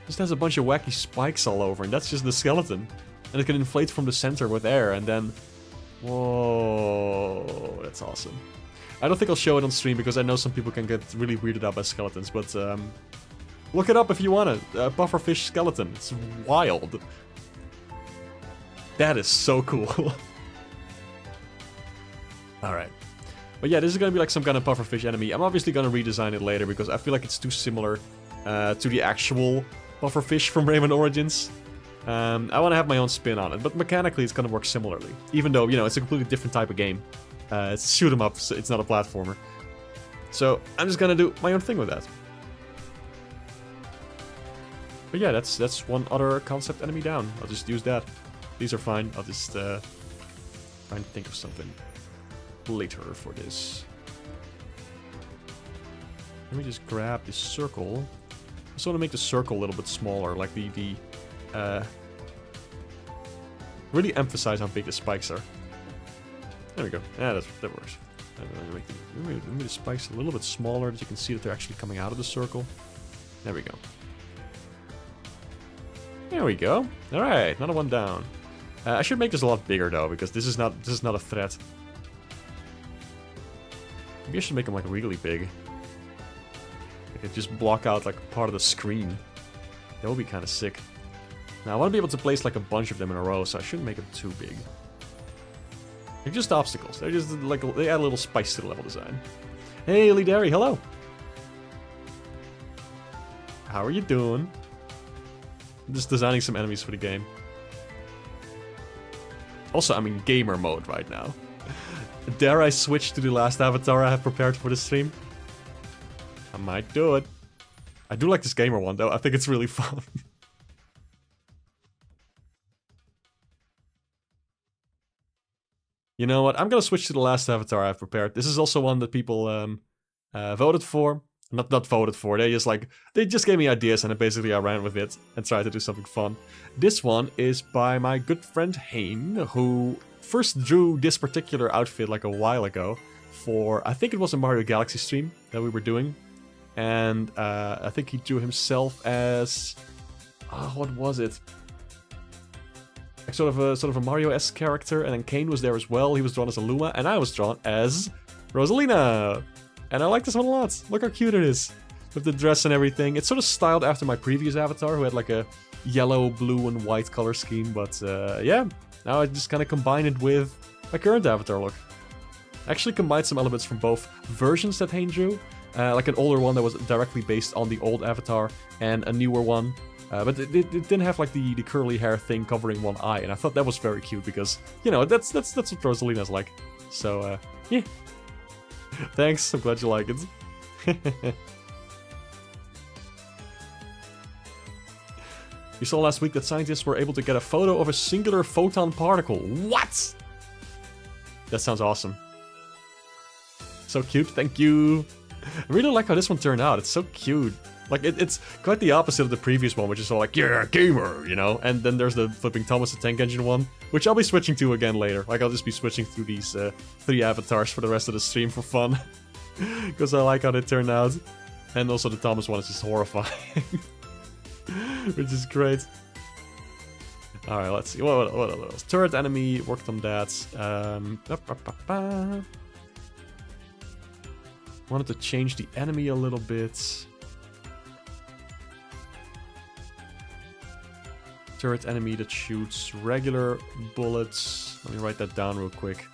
Just has a bunch of wacky spikes all over, and that's just the skeleton. And it can inflate from the center with air, and then... Whoa, that's awesome. I don't think I'll show it on stream because I know some people can get really weirded out by skeletons, but look it up if you want it. Pufferfish skeleton. It's wild. That is so cool. Alright. But yeah, this is gonna be like some kind of pufferfish enemy. I'm obviously gonna redesign it later because I feel like it's too similar to the actual pufferfish from Rayman Origins. I want to have my own spin on it, but mechanically it's going to work similarly. Even though, you know, it's a completely different type of game. It's shoot 'em up, so it's not a platformer. So, I'm just going to do my own thing with that. But yeah, that's one other concept enemy down. I'll just use that. These are fine. I'll just try and think of something. something. Later for this. Let me just grab this circle. I just want to make the circle a little bit smaller, like really emphasize how big the spikes are. There we go. Yeah, that works. Let me the spikes a little bit smaller, that you can see that they're actually coming out of the circle. There we go. There we go. All right, another one down. I should make this a lot bigger though, because this is not a threat. Maybe I should make them like really big. I could just block out like part of the screen. That would be kind of sick. Now I want to be able to place like a bunch of them in a row, so I shouldn't make them too big. They're just obstacles. They're just like, they add a little spice to the level design. Hey, Lidari, hello. How are you doing? I'm just designing some enemies for the game. Also, I'm in gamer mode right now. Dare I switch to the last avatar I have prepared for the stream? I might do it. I do like this gamer one though. I think it's really fun. You know what? I'm gonna switch to the last avatar I've prepared. This is also one that people voted for. Not voted for. They just gave me ideas and basically I ran with it and tried to do something fun. This one is by my good friend Hane, who first drew this particular outfit like a while ago for, I think it was a Mario Galaxy stream that we were doing. And I think he drew himself as, what was it? Like sort of a Mario-esque character, and then Kane was there as well. He was drawn as a Luma, and I was drawn as Rosalina. And I like this one a lot. Look how cute it is. With the dress and everything. It's sort of styled after my previous avatar, who had like a yellow, blue, and white color scheme. But yeah, now I just kind of combine it with my current avatar look. I actually combined some elements from both versions that Hane drew. Like an older one that was directly based on the old avatar, and a newer one. But it didn't have like the curly hair thing covering one eye, and I thought that was very cute because, you know, that's what Rosalina's like. So, yeah. Thanks, I'm glad you like it. You saw last week that scientists were able to get a photo of a singular photon particle. What? That sounds awesome. So cute, thank you. I really like how this one turned out, it's so cute. Like, it's quite the opposite of the previous one, which is all like, yeah, gamer, you know? And then there's the flipping Thomas the Tank Engine one, which I'll be switching to again later. Like, I'll just be switching through these 3 avatars for the rest of the stream for fun. Because I like how they turned out. And also the Thomas one is just horrifying. Which is great. Alright, let's see. What else? Turret enemy, worked on that. Wanted to change the enemy a little bit. Turret enemy that shoots regular bullets. Let me write that down real quick.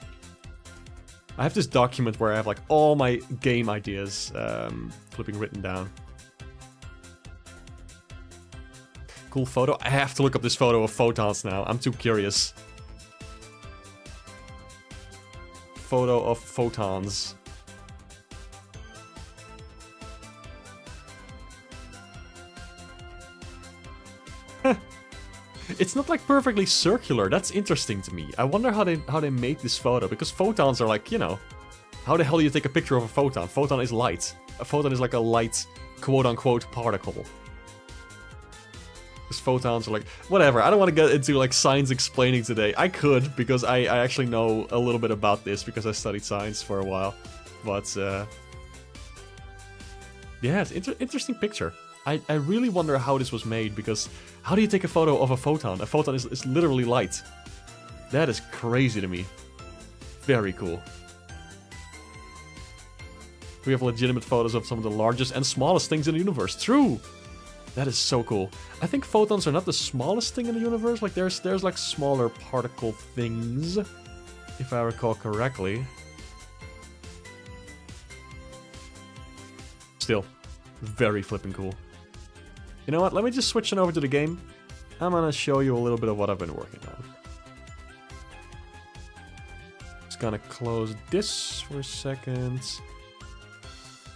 I have this document where I have like all my game ideas flipping written down. Cool photo. I have to look up this photo of photons now. I'm too curious. Photo of photons. It's not like perfectly circular. That's interesting to me. I wonder how they made this photo, because photons are like, you know, how the hell do you take a picture of a photon? Photon is light. A photon is like a light, quote-unquote, particle. Because photons are like, whatever. I don't want to get into like science explaining today. I could, because I actually know a little bit about this because I studied science for a while. But yeah, it's interesting picture. I really wonder how this was made, because how do you take a photo of a photon? A photon is literally light. That is crazy to me. Very cool. We have legitimate photos of some of the largest and smallest things in the universe. True! That is so cool. I think photons are not the smallest thing in the universe. Like there's like smaller particle things, if I recall correctly. Still, very flippin' cool. You know what, let me just switch on over to the game. I'm gonna show you a little bit of what I've been working on. Just gonna close this for a second.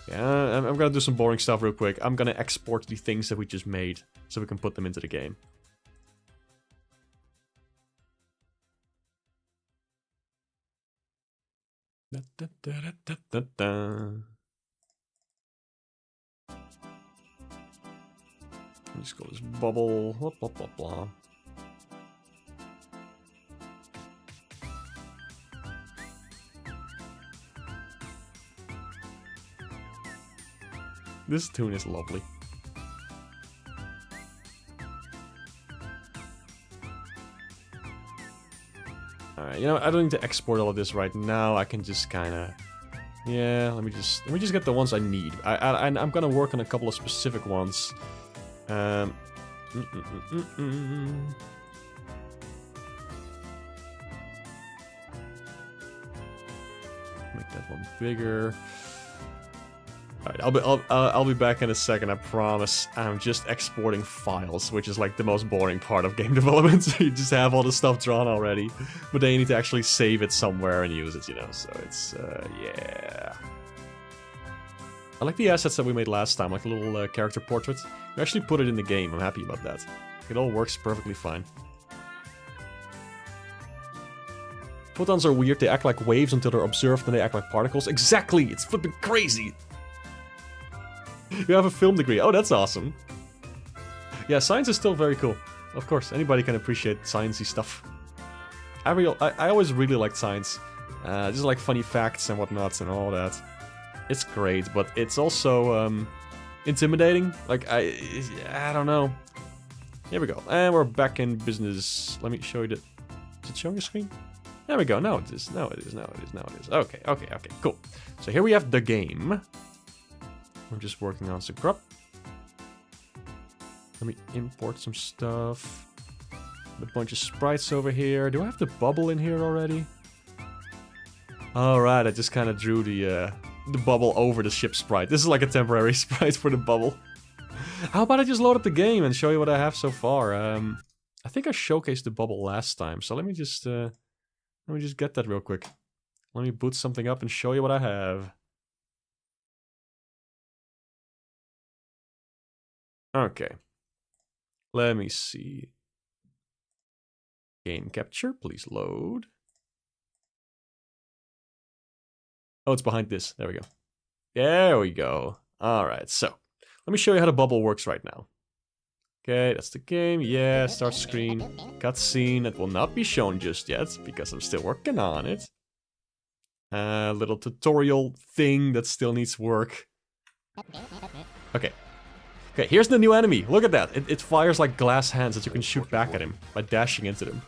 Yeah, I'm gonna do some boring stuff real quick. I'm gonna export the things that we just made, so we can put them into the game. Da, da, da, da, da, da. Let's call this bubble. Blah, blah, blah, blah. This tune is lovely. Alright, you know, I don't need to export all of this right now. I can just kind of... Yeah, let me just get the ones I need. I'm gonna work on a couple of specific ones. Make that one bigger. Alright, I'll be back in a second, I promise. I'm just exporting files, which is like the most boring part of game development. So you just have all the stuff drawn already, but then you need to actually save it somewhere and use it, you know, so it's, yeah. I like the assets that we made last time, like a little character portrait. We actually put it in the game, I'm happy about that. It all works perfectly fine. Photons are weird, they act like waves until they're observed, and they act like particles. Exactly! It's flipping crazy! You have a film degree. Oh, that's awesome. Yeah, science is still very cool. Of course, anybody can appreciate sciencey stuff. I always really liked science. Just like funny facts and whatnot and all that. It's great, but it's also intimidating. Like, I don't know. Here we go. And we're back in business. Let me show you the... Is it showing the screen? There we go. No, it is. No, it is. No, it is. No, it is. Okay, okay, okay. Cool. So here we have the game. I'm just working on some crap. Let me import some stuff. A bunch of sprites over here. Do I have the bubble in here already? Alright, I just kind of drew the bubble over the ship sprite. This is like a temporary sprite for the bubble. How about I just load up the game and show you what I have so far? I think I showcased the bubble last time, so let me just get that real quick. Let me boot something up and show you what I have. Okay. Let me see. Game capture, please load. Oh, it's behind this. There we go. There we go. Alright, so let me show you how the bubble works right now. Okay, that's the game. Yeah, start screen. Cutscene that will not be shown just yet because I'm still working on it. Little tutorial thing that still needs work. Okay. Okay, here's the new enemy. Look at that. It fires like glass hands that you can shoot back at him by dashing into them.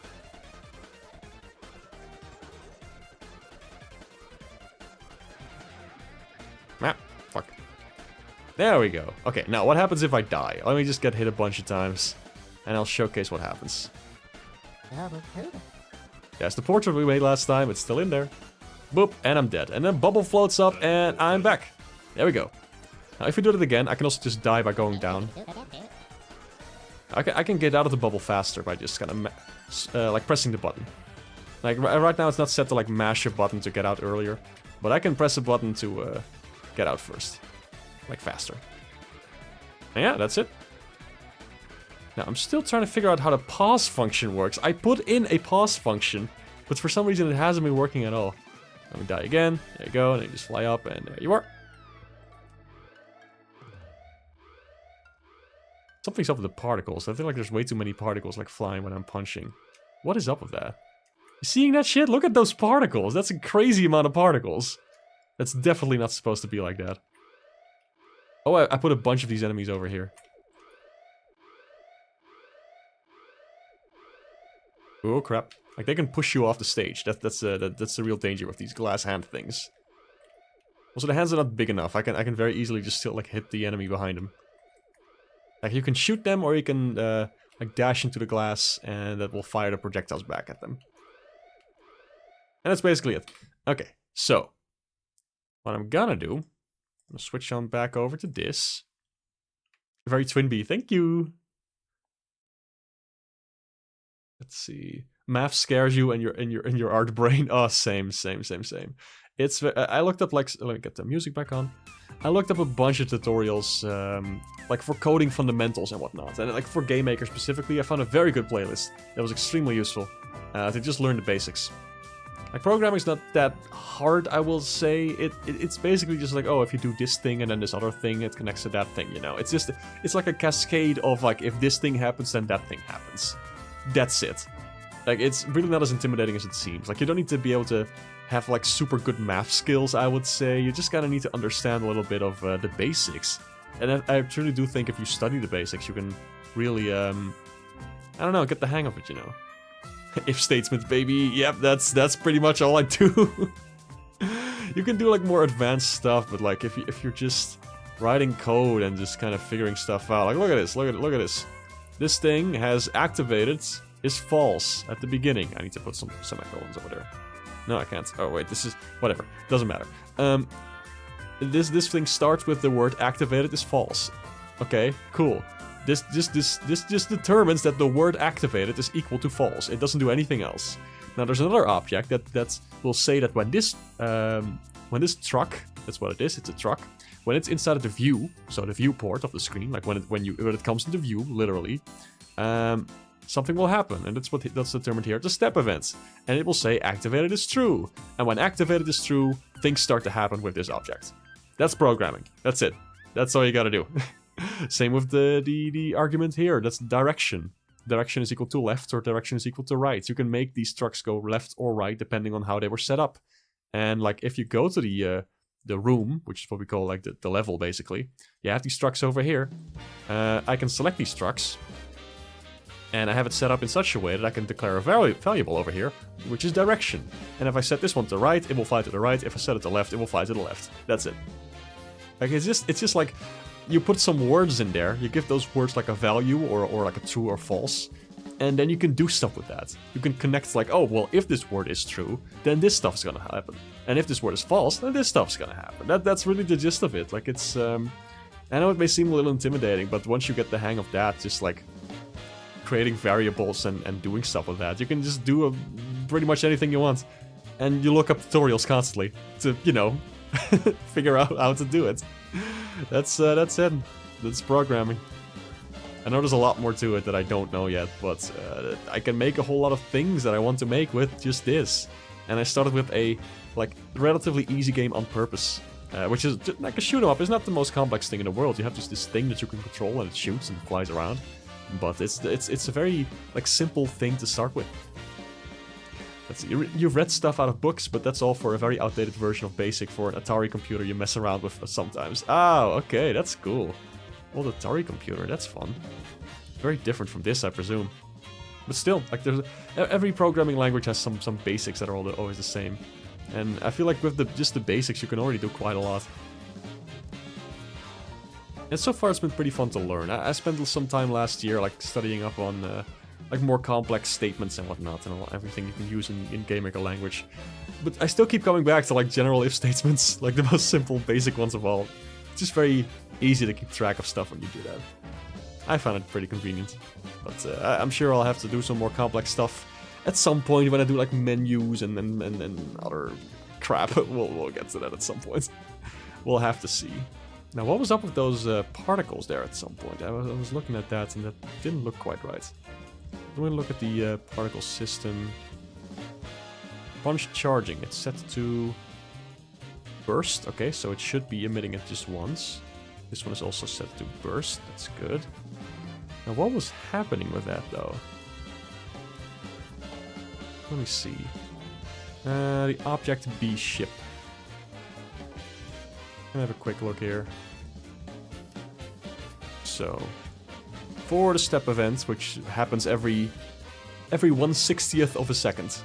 Ah, fuck. There we go. Okay, now what happens if I die? Let me just get hit a bunch of times, and I'll showcase what happens. There's the portrait we made last time. It's still in there. Boop, and I'm dead. And then bubble floats up, and I'm back. There we go. Now, if we do it again, I can also just die by going down. I can get out of the bubble faster by just kind of, like, pressing the button. Like, right now it's not set to, like, mash a button to get out earlier. But I can press a button to, get out first. Like, faster. And yeah, that's it. Now, I'm still trying to figure out how the pause function works. I put in a pause function, but for some reason it hasn't been working at all. Let me die again. There you go, and then you just fly up, and there you are. Something's up with the particles. I feel like there's way too many particles like flying when I'm punching. What is up with that? You seeing that shit? Look at those particles. That's a crazy amount of particles. That's definitely not supposed to be like that. Oh, I put a bunch of these enemies over here. Oh crap. Like they can push you off the stage. That's the real danger with these glass hand things. Also, the hands are not big enough. I can very easily just still like hit the enemy behind them. Like, you can shoot them, or you can, like, dash into the glass, and that will fire the projectiles back at them. And that's basically it. Okay, so, what I'm gonna do, I'm gonna switch on back over to this. Very Twinbee, thank you! Let's see. Math scares you and your art brain. Oh, same. It's, I looked up, like, let me get the music back on. I looked up a bunch of tutorials, like for coding fundamentals and whatnot, and like for game makers specifically, I found a very good playlist that was extremely useful to just learn the basics. Like, programming is not that hard, I will say. It's basically just like, oh, if you do this thing and then this other thing, it connects to that thing, you know? It's just, it's like a cascade of, like, if this thing happens, then that thing happens. That's it. Like, it's really not as intimidating as it seems. Like, you don't need to be able to have, like, super good math skills, I would say. You just kind of need to understand a little bit of the basics. And I truly do think if you study the basics, you can really, I don't know, get the hang of it, you know? If statements, baby. Yep, that's pretty much all I do. You can do like more advanced stuff, but like if you're just writing code and just kind of figuring stuff out, like look at this, look at this. This thing has activated is false at the beginning. I need to put some semicolons over there. No, I can't. Oh wait, this is whatever. Doesn't matter. This thing starts with the word activated is false. Okay, cool. This just determines that the word activated is equal to false. It doesn't do anything else. Now there's another object that will say that when this truck, that's what it is, it's a truck, when it's inside of the view, so the viewport of the screen, like when it comes into view, literally, something will happen, and that's determined here, the step events, and it will say activated is true, and when activated is true, things start to happen with this object. That's programming. That's it. That's all you gotta do. Same with the argument here. That's direction. Direction is equal to left, or direction is equal to right. You can make these trucks go left or right depending on how they were set up. And like if you go to the room, which is what we call like the level basically, you have these trucks over here. I can select these trucks, and I have it set up in such a way that I can declare a variable over here, which is direction. And if I set this one to the right, it will fly to the right. If I set it to the left, it will fly to the left. That's it. Like it's just like you put some words in there, you give those words like a value or like a true or false, and then you can do stuff with that. You can connect like, oh, well, if this word is true, then this stuff's gonna happen. And if this word is false, then this stuff's gonna happen. That's really the gist of it. Like it's, I know it may seem a little intimidating, but once you get the hang of that, just like creating variables and doing stuff with that, you can just do pretty much anything you want. And you look up tutorials constantly to, you know, figure out how to do it. That's it. That's programming. I know there's a lot more to it that I don't know yet, but I can make a whole lot of things that I want to make with just this. And I started with a like relatively easy game on purpose, which is just, like a shoot 'em up. It's not the most complex thing in the world. You have just this thing that you can control and it shoots and flies around. But it's a very like simple thing to start with. You've read stuff out of books, but that's all for a very outdated version of BASIC for an Atari computer you mess around with sometimes. Oh, okay, that's cool. Old Atari computer, that's fun. Very different from this, I presume. But still, like every programming language has some basics that are always the same. And I feel like with just the basics, you can already do quite a lot. And so far, it's been pretty fun to learn. I spent some time last year, like studying up on like more complex statements and whatnot, and everything you can use in GameMaker language. But I still keep coming back to like general if statements, like the most simple, basic ones of all. It's just very easy to keep track of stuff when you do that. I found it pretty convenient. But I'm sure I'll have to do some more complex stuff at some point when I do like menus and other crap. We'll get to that at some point. We'll have to see. Now, what was up with those particles there at some point? I was looking at that and that didn't look quite right. I'm going to look at the particle system. Punch charging, it's set to burst. Okay, so it should be emitting it just once. This one is also set to burst, that's good. Now what was happening with that though? Let me see. The object B ship. I'll have a quick look here. So, for the step event, which happens every 1/60th of a second.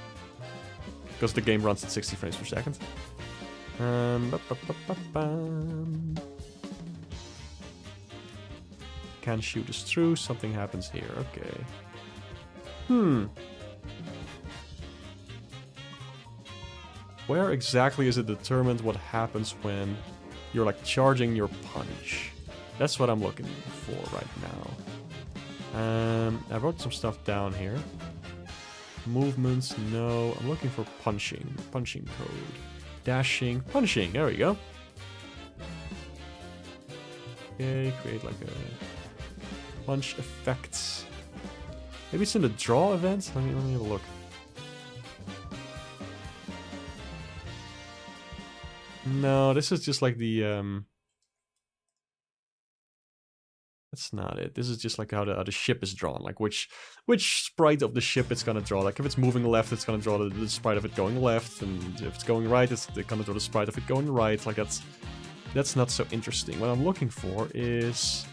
Because the game runs at 60 frames per second. Can shoot is true, something happens here, okay. Where exactly is it determined what happens when you're like charging your punch? That's what I'm looking for right now. I wrote some stuff down here. Movements, no. I'm looking for punching. Punching code. Dashing. Punching. There we go. Okay, create like a punch effect. Maybe it's in the draw event? Let me have a look. No, this is just like the that's not it. This is just like how the ship is drawn, like which sprite of the ship it's gonna draw. Like if it's moving left, it's gonna draw the sprite of it going left, and if it's going right, it's gonna draw the sprite of it going right. Like that's not so interesting. What I'm looking for is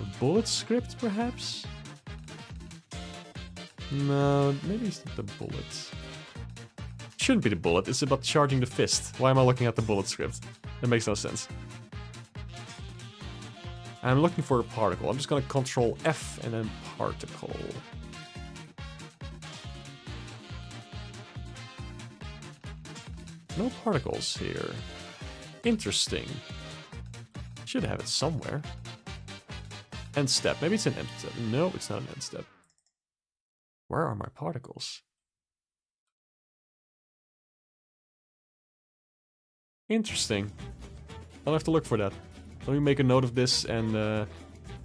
a bullet script, perhaps? No, maybe it's not the bullet. Shouldn't be the bullet, it's about charging the fist. Why am I looking at the bullet script? That makes no sense. I'm looking for a particle. I'm just gonna control F and then particle. No particles here. Interesting. Should have it somewhere. End step. Maybe it's an end step. No, it's not an end step. Where are my particles? Interesting. I'll have to look for that. Let me make a note of this and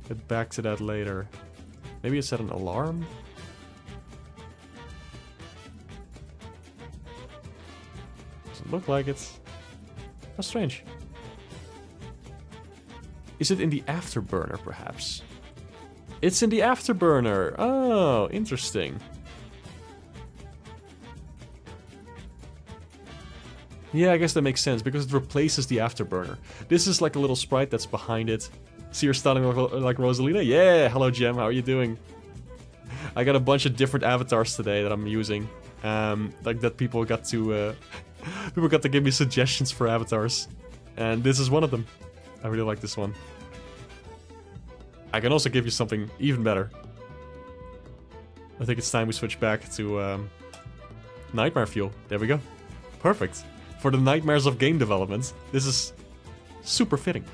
get back to that later. Maybe it set an alarm? Doesn't look like it. How strange. Is it in the afterburner, perhaps? It's in the afterburner! Oh, interesting. Yeah, I guess that makes sense, because it replaces the afterburner. This is like a little sprite that's behind it. See, you're starting like Rosalina? Yeah! Hello, Gem, how are you doing? I got a bunch of different avatars today that I'm using. Like that people got to... people got to give me suggestions for avatars. And this is one of them. I really like this one. I can also give you something even better. I think it's time we switch back to Nightmare Fuel. There we go. Perfect. For the nightmares of game development, this is super fitting.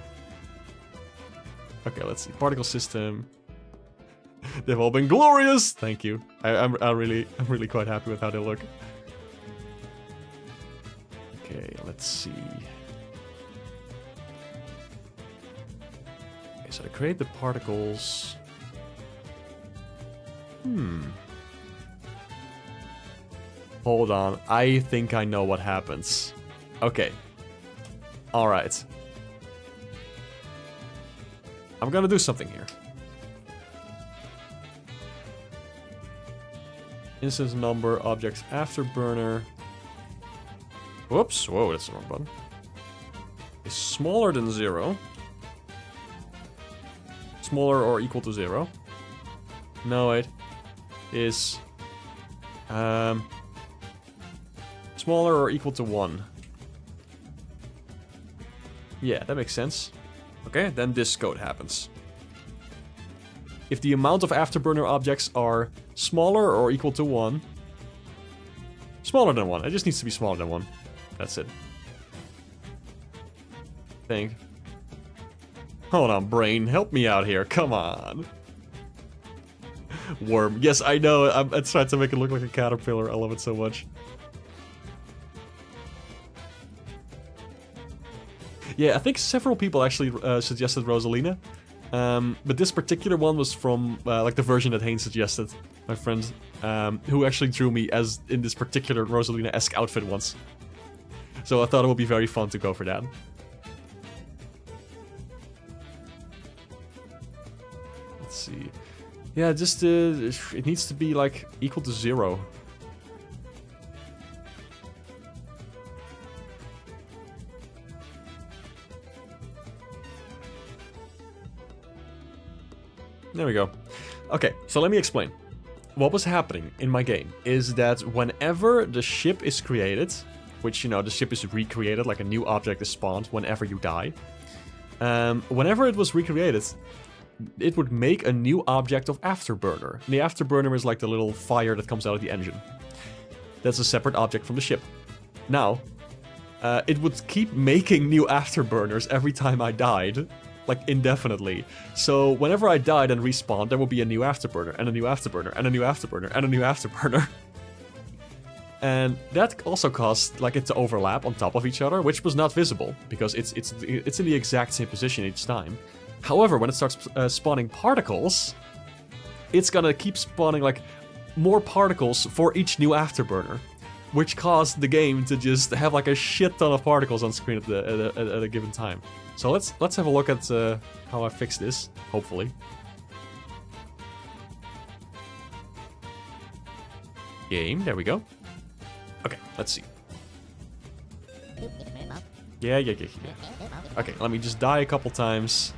Okay, let's see. Particle system. They've all been glorious. Thank you. I'm really quite happy with how they look. Okay, let's see. Okay, so to create the particles. Hold on. I think I know what happens. Okay. Alright. I'm gonna do something here. Instance number, objects afterburner. Whoops. Whoa, that's the wrong button. Is smaller than 0. Smaller or equal to 0. No, wait. Is... smaller or equal to 1. Yeah, that makes sense. Okay, then this code happens. If the amount of afterburner objects are smaller or equal to 1... Smaller than 1. It just needs to be smaller than 1. That's it. Think. Hold on, brain. Help me out here. Come on. Worm. Yes, I know. I'm trying to make it look like a caterpillar. I love it so much. Yeah, I think several people actually suggested Rosalina. But this particular one was from like the version that Haynes suggested, my friend, who actually drew me as in this particular Rosalina-esque outfit once. So I thought it would be very fun to go for that. Let's see. Yeah, just it needs to be like equal to 0. There we go. Okay, so let me explain. What was happening in my game is that whenever the ship is created, which, you know, the ship is recreated, like a new object is spawned whenever you die. Whenever it was recreated, it would make a new object of afterburner. And the afterburner is like the little fire that comes out of the engine. That's a separate object from the ship. Now, it would keep making new afterburners every time I died. Like, indefinitely. So, whenever I died and respawned, there will be a new afterburner, and a new afterburner, and a new afterburner, and a new afterburner. And that also caused like it to overlap on top of each other, which was not visible, because it's in the exact same position each time. However, when it starts spawning particles, it's gonna keep spawning like more particles for each new afterburner. which caused the game to just have like a shit ton of particles on screen at a given time. So let's have a look at how I fix this, hopefully. Game, there we go. Okay, let's see. Yeah. Okay, let me just die a couple times.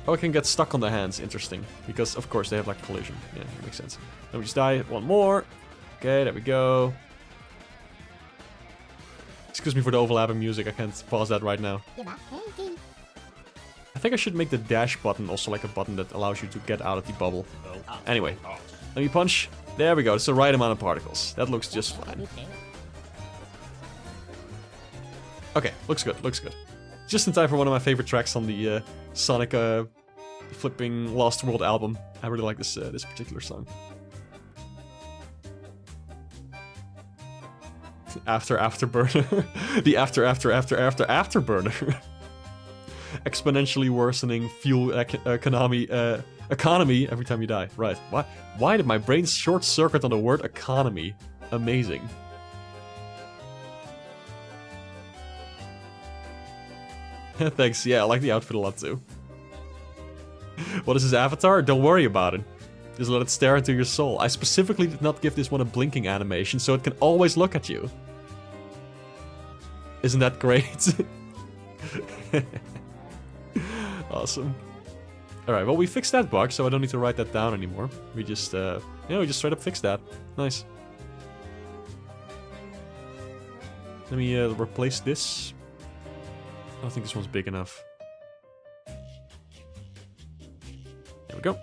Oh, I can get stuck on the hands. Interesting. Because, of course, they have, like, collision. Yeah, that makes sense. Let me just die. One more. Okay, there we go. Excuse me for the overlapping music. I can't pause that right now. I think I should make the dash button also like a button that allows you to get out of the bubble. Anyway, let me punch. There we go. It's the right amount of particles. That looks just fine. Okay, looks good, looks good. Just in time for one of my favorite tracks on the Sonic flipping Lost World album. I really like this this particular song. Afterburner. The afterburner. Exponentially worsening fuel economy every time you die. Right. Why did my brain short circuit on the word economy? Amazing. Thanks, yeah, I like the outfit a lot too. What is his avatar? Don't worry about it. Just let it stare into your soul. I specifically did not give this one a blinking animation, so it can always look at you. Isn't that great? Awesome. Alright, well we fixed that bug, so I don't need to write that down anymore. We just, we just straight up fixed that. Nice. Let me replace this. I don't think this one's big enough. There we go.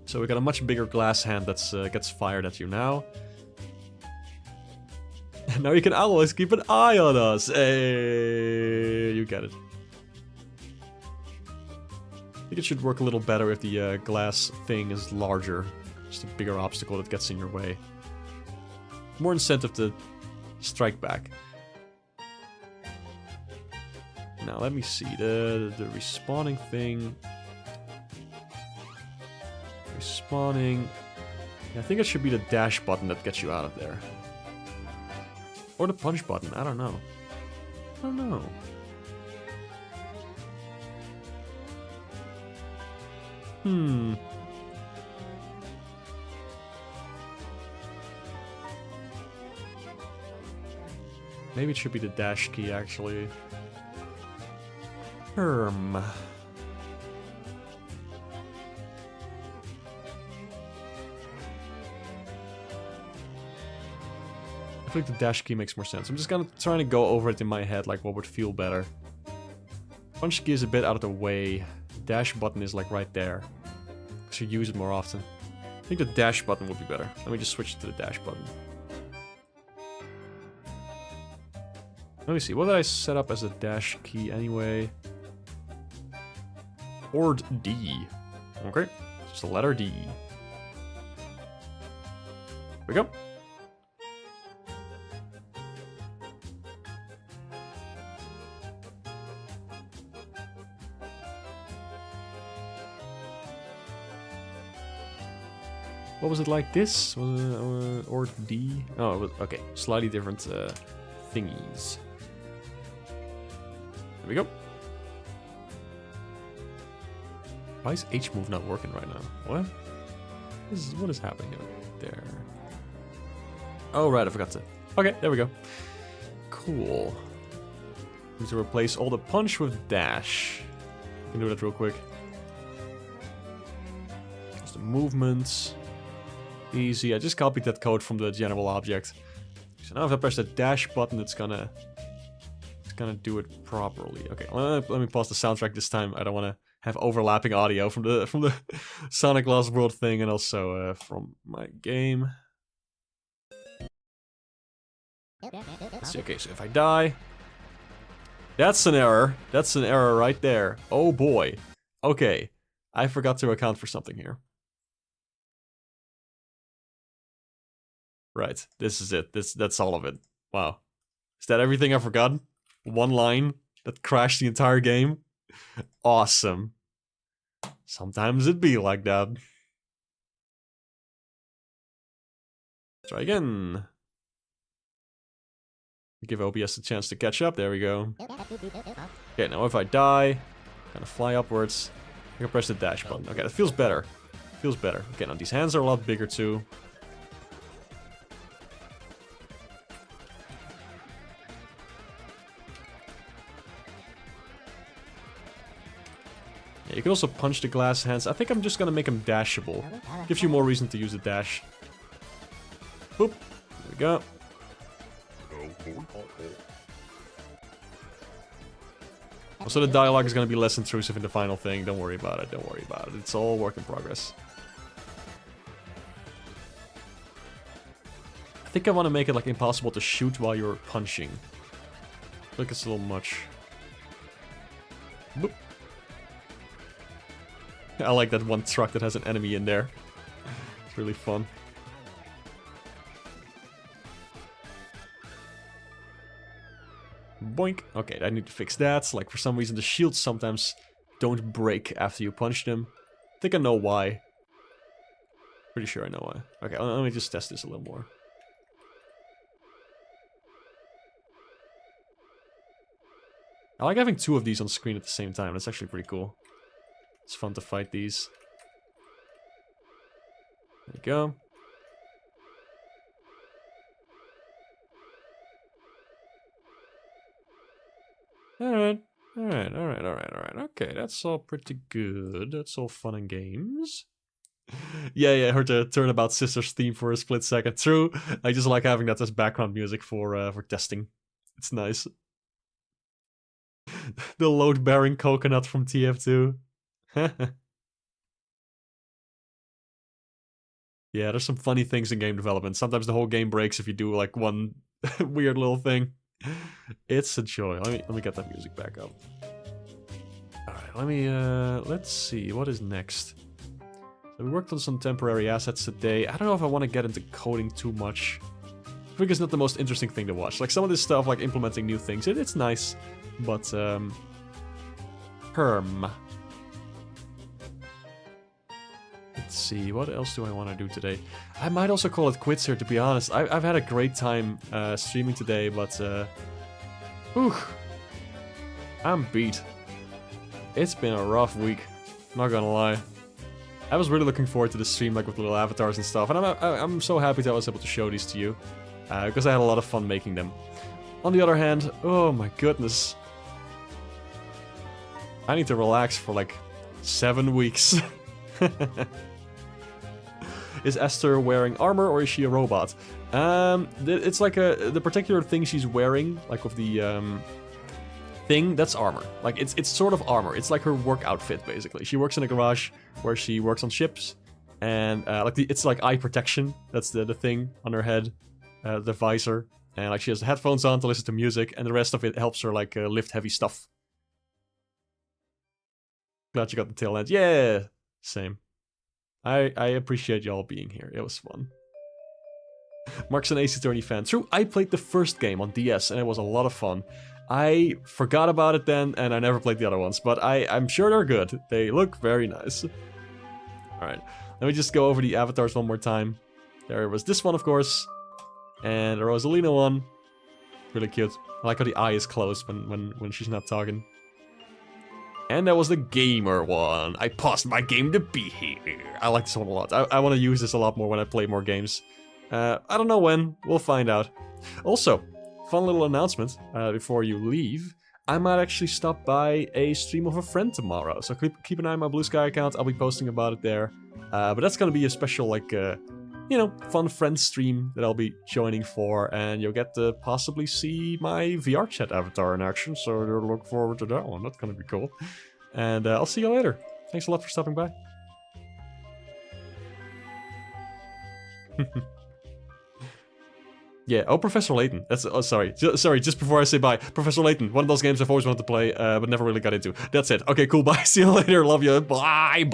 So we got a much bigger glass hand that gets fired at you now. And now you can always keep an eye on us. Hey, you get it. I think it should work a little better if the glass thing is larger. Just a bigger obstacle that gets in your way. More incentive to strike back. Now let me see, the respawning thing. Respawning. Yeah, I think it should be the dash button that gets you out of there. Or the punch button, I don't know. I don't know. Maybe it should be the dash key, actually. I feel like the dash key makes more sense. I'm just kind of trying to go over it in my head, like what would feel better. Punch key is a bit out of the way. Dash button is like right there. I should use it more often. I think the dash button would be better. Let me just switch to the dash button. Let me see, what did I set up as a dash key anyway? Ord D. Okay, just the letter D. There we go. What was it like this? Was it Ord D? Oh, it was, okay, slightly different thingies. There we go. Why is H move not working right now? What? What is happening there? Oh, right, I forgot to. Okay, there we go. Cool. Need to replace all the punch with dash. I can do that real quick. Just the movements. Easy. I just copied that code from the general object. So now if I press the dash button, it's gonna do it properly. Okay, let me pause the soundtrack this time. I don't want to have overlapping audio from the Sonic Lost World thing and also from my game. Let's see. Okay, so if I die, that's an error. That's an error right there. Oh boy. Okay, I forgot to account for something here. Right, this is it. That's all of it. Wow. Is that everything I've forgotten? One line that crashed the entire game? Awesome. Sometimes it be like that. Try again. Give OBS a chance to catch up. There we go. Okay, now if I die, kind of fly upwards. I can press the dash button. Okay, that feels better. Feels better. Okay, now these hands are a lot bigger too. Yeah, you can also punch the glass hands. I think I'm just gonna make them dashable. Gives you more reason to use the dash. Boop. There we go. Also, the dialogue is going to be less intrusive in the final thing. Don't worry about it. Don't worry about it. It's all work in progress. I think I want to make it like impossible to shoot while you're punching. I think it's a little much. Boop. I like that one truck that has an enemy in there. It's really fun. Boink. Okay, I need to fix that. Like, for some reason, the shields sometimes don't break after you punch them. I think I know why. Pretty sure I know why. Okay, let me just test this a little more. I like having two of these on screen at the same time. That's actually pretty cool. It's fun to fight these. There you go. Alright. Okay, that's all pretty good. That's all fun and games. Yeah, I heard the Turnabout Sisters theme for a split second. True, I just like having that as background music for testing. It's nice. The load-bearing coconut from TF2. Yeah, there's some funny things in game development. Sometimes the whole game breaks if you do like one weird little thing. It's a joy. Let me get that music back up. Alright, let's see, what is next? So we worked on some temporary assets today. I don't know if I want to get into coding too much. I think it's not the most interesting thing to watch. Like some of this stuff, like implementing new things, it's nice, but let's see, what else do I want to do today? I might also call it quits here, to be honest. I've had a great time streaming today, but I'm beat. It's been a rough week, not gonna lie. I was really looking forward to the stream, like with little avatars and stuff, and I'm so happy that I was able to show these to you, because I had a lot of fun making them. On the other hand, oh my goodness, I need to relax for like 7 weeks. Is Esther wearing armor or is she a robot? It's like the particular thing she's wearing, like with the thing, that's armor. Like it's sort of armor. It's like her work outfit basically. She works in a garage where she works on ships, and it's like eye protection. That's the thing on her head, the visor, and like she has headphones on to listen to music, and the rest of it helps her like lift heavy stuff. Glad you got the tail end. Yeah, same. I appreciate y'all being here. It was fun. Mark's an Ace Attorney fan. True, I played the first game on DS and it was a lot of fun. I forgot about it then and I never played the other ones, but I'm sure they're good. They look very nice. Alright, let me just go over the avatars one more time. There was this one, of course. And the Rosalina one. Really cute. I like how the eye is closed when she's not talking. And that was the gamer one. I paused my game to be here. I like this one a lot. I want to use this a lot more when I play more games. I don't know when. We'll find out. Also, fun little announcement before you leave. I might actually stop by a stream of a friend tomorrow. So keep an eye on my Blue Sky account. I'll be posting about it there. But that's going to be a special, like, you know, fun friend stream that I'll be joining for. And you'll get to possibly see my VR chat avatar in action. So look forward to that one. That's going to be cool. And I'll see you later. Thanks a lot for stopping by. Yeah, oh, Professor Layton. That's, oh, sorry, just before I say bye. Professor Layton, one of those games I've always wanted to play, but never really got into. That's it. Okay, cool, bye. See you later. Love you. Bye. Bye.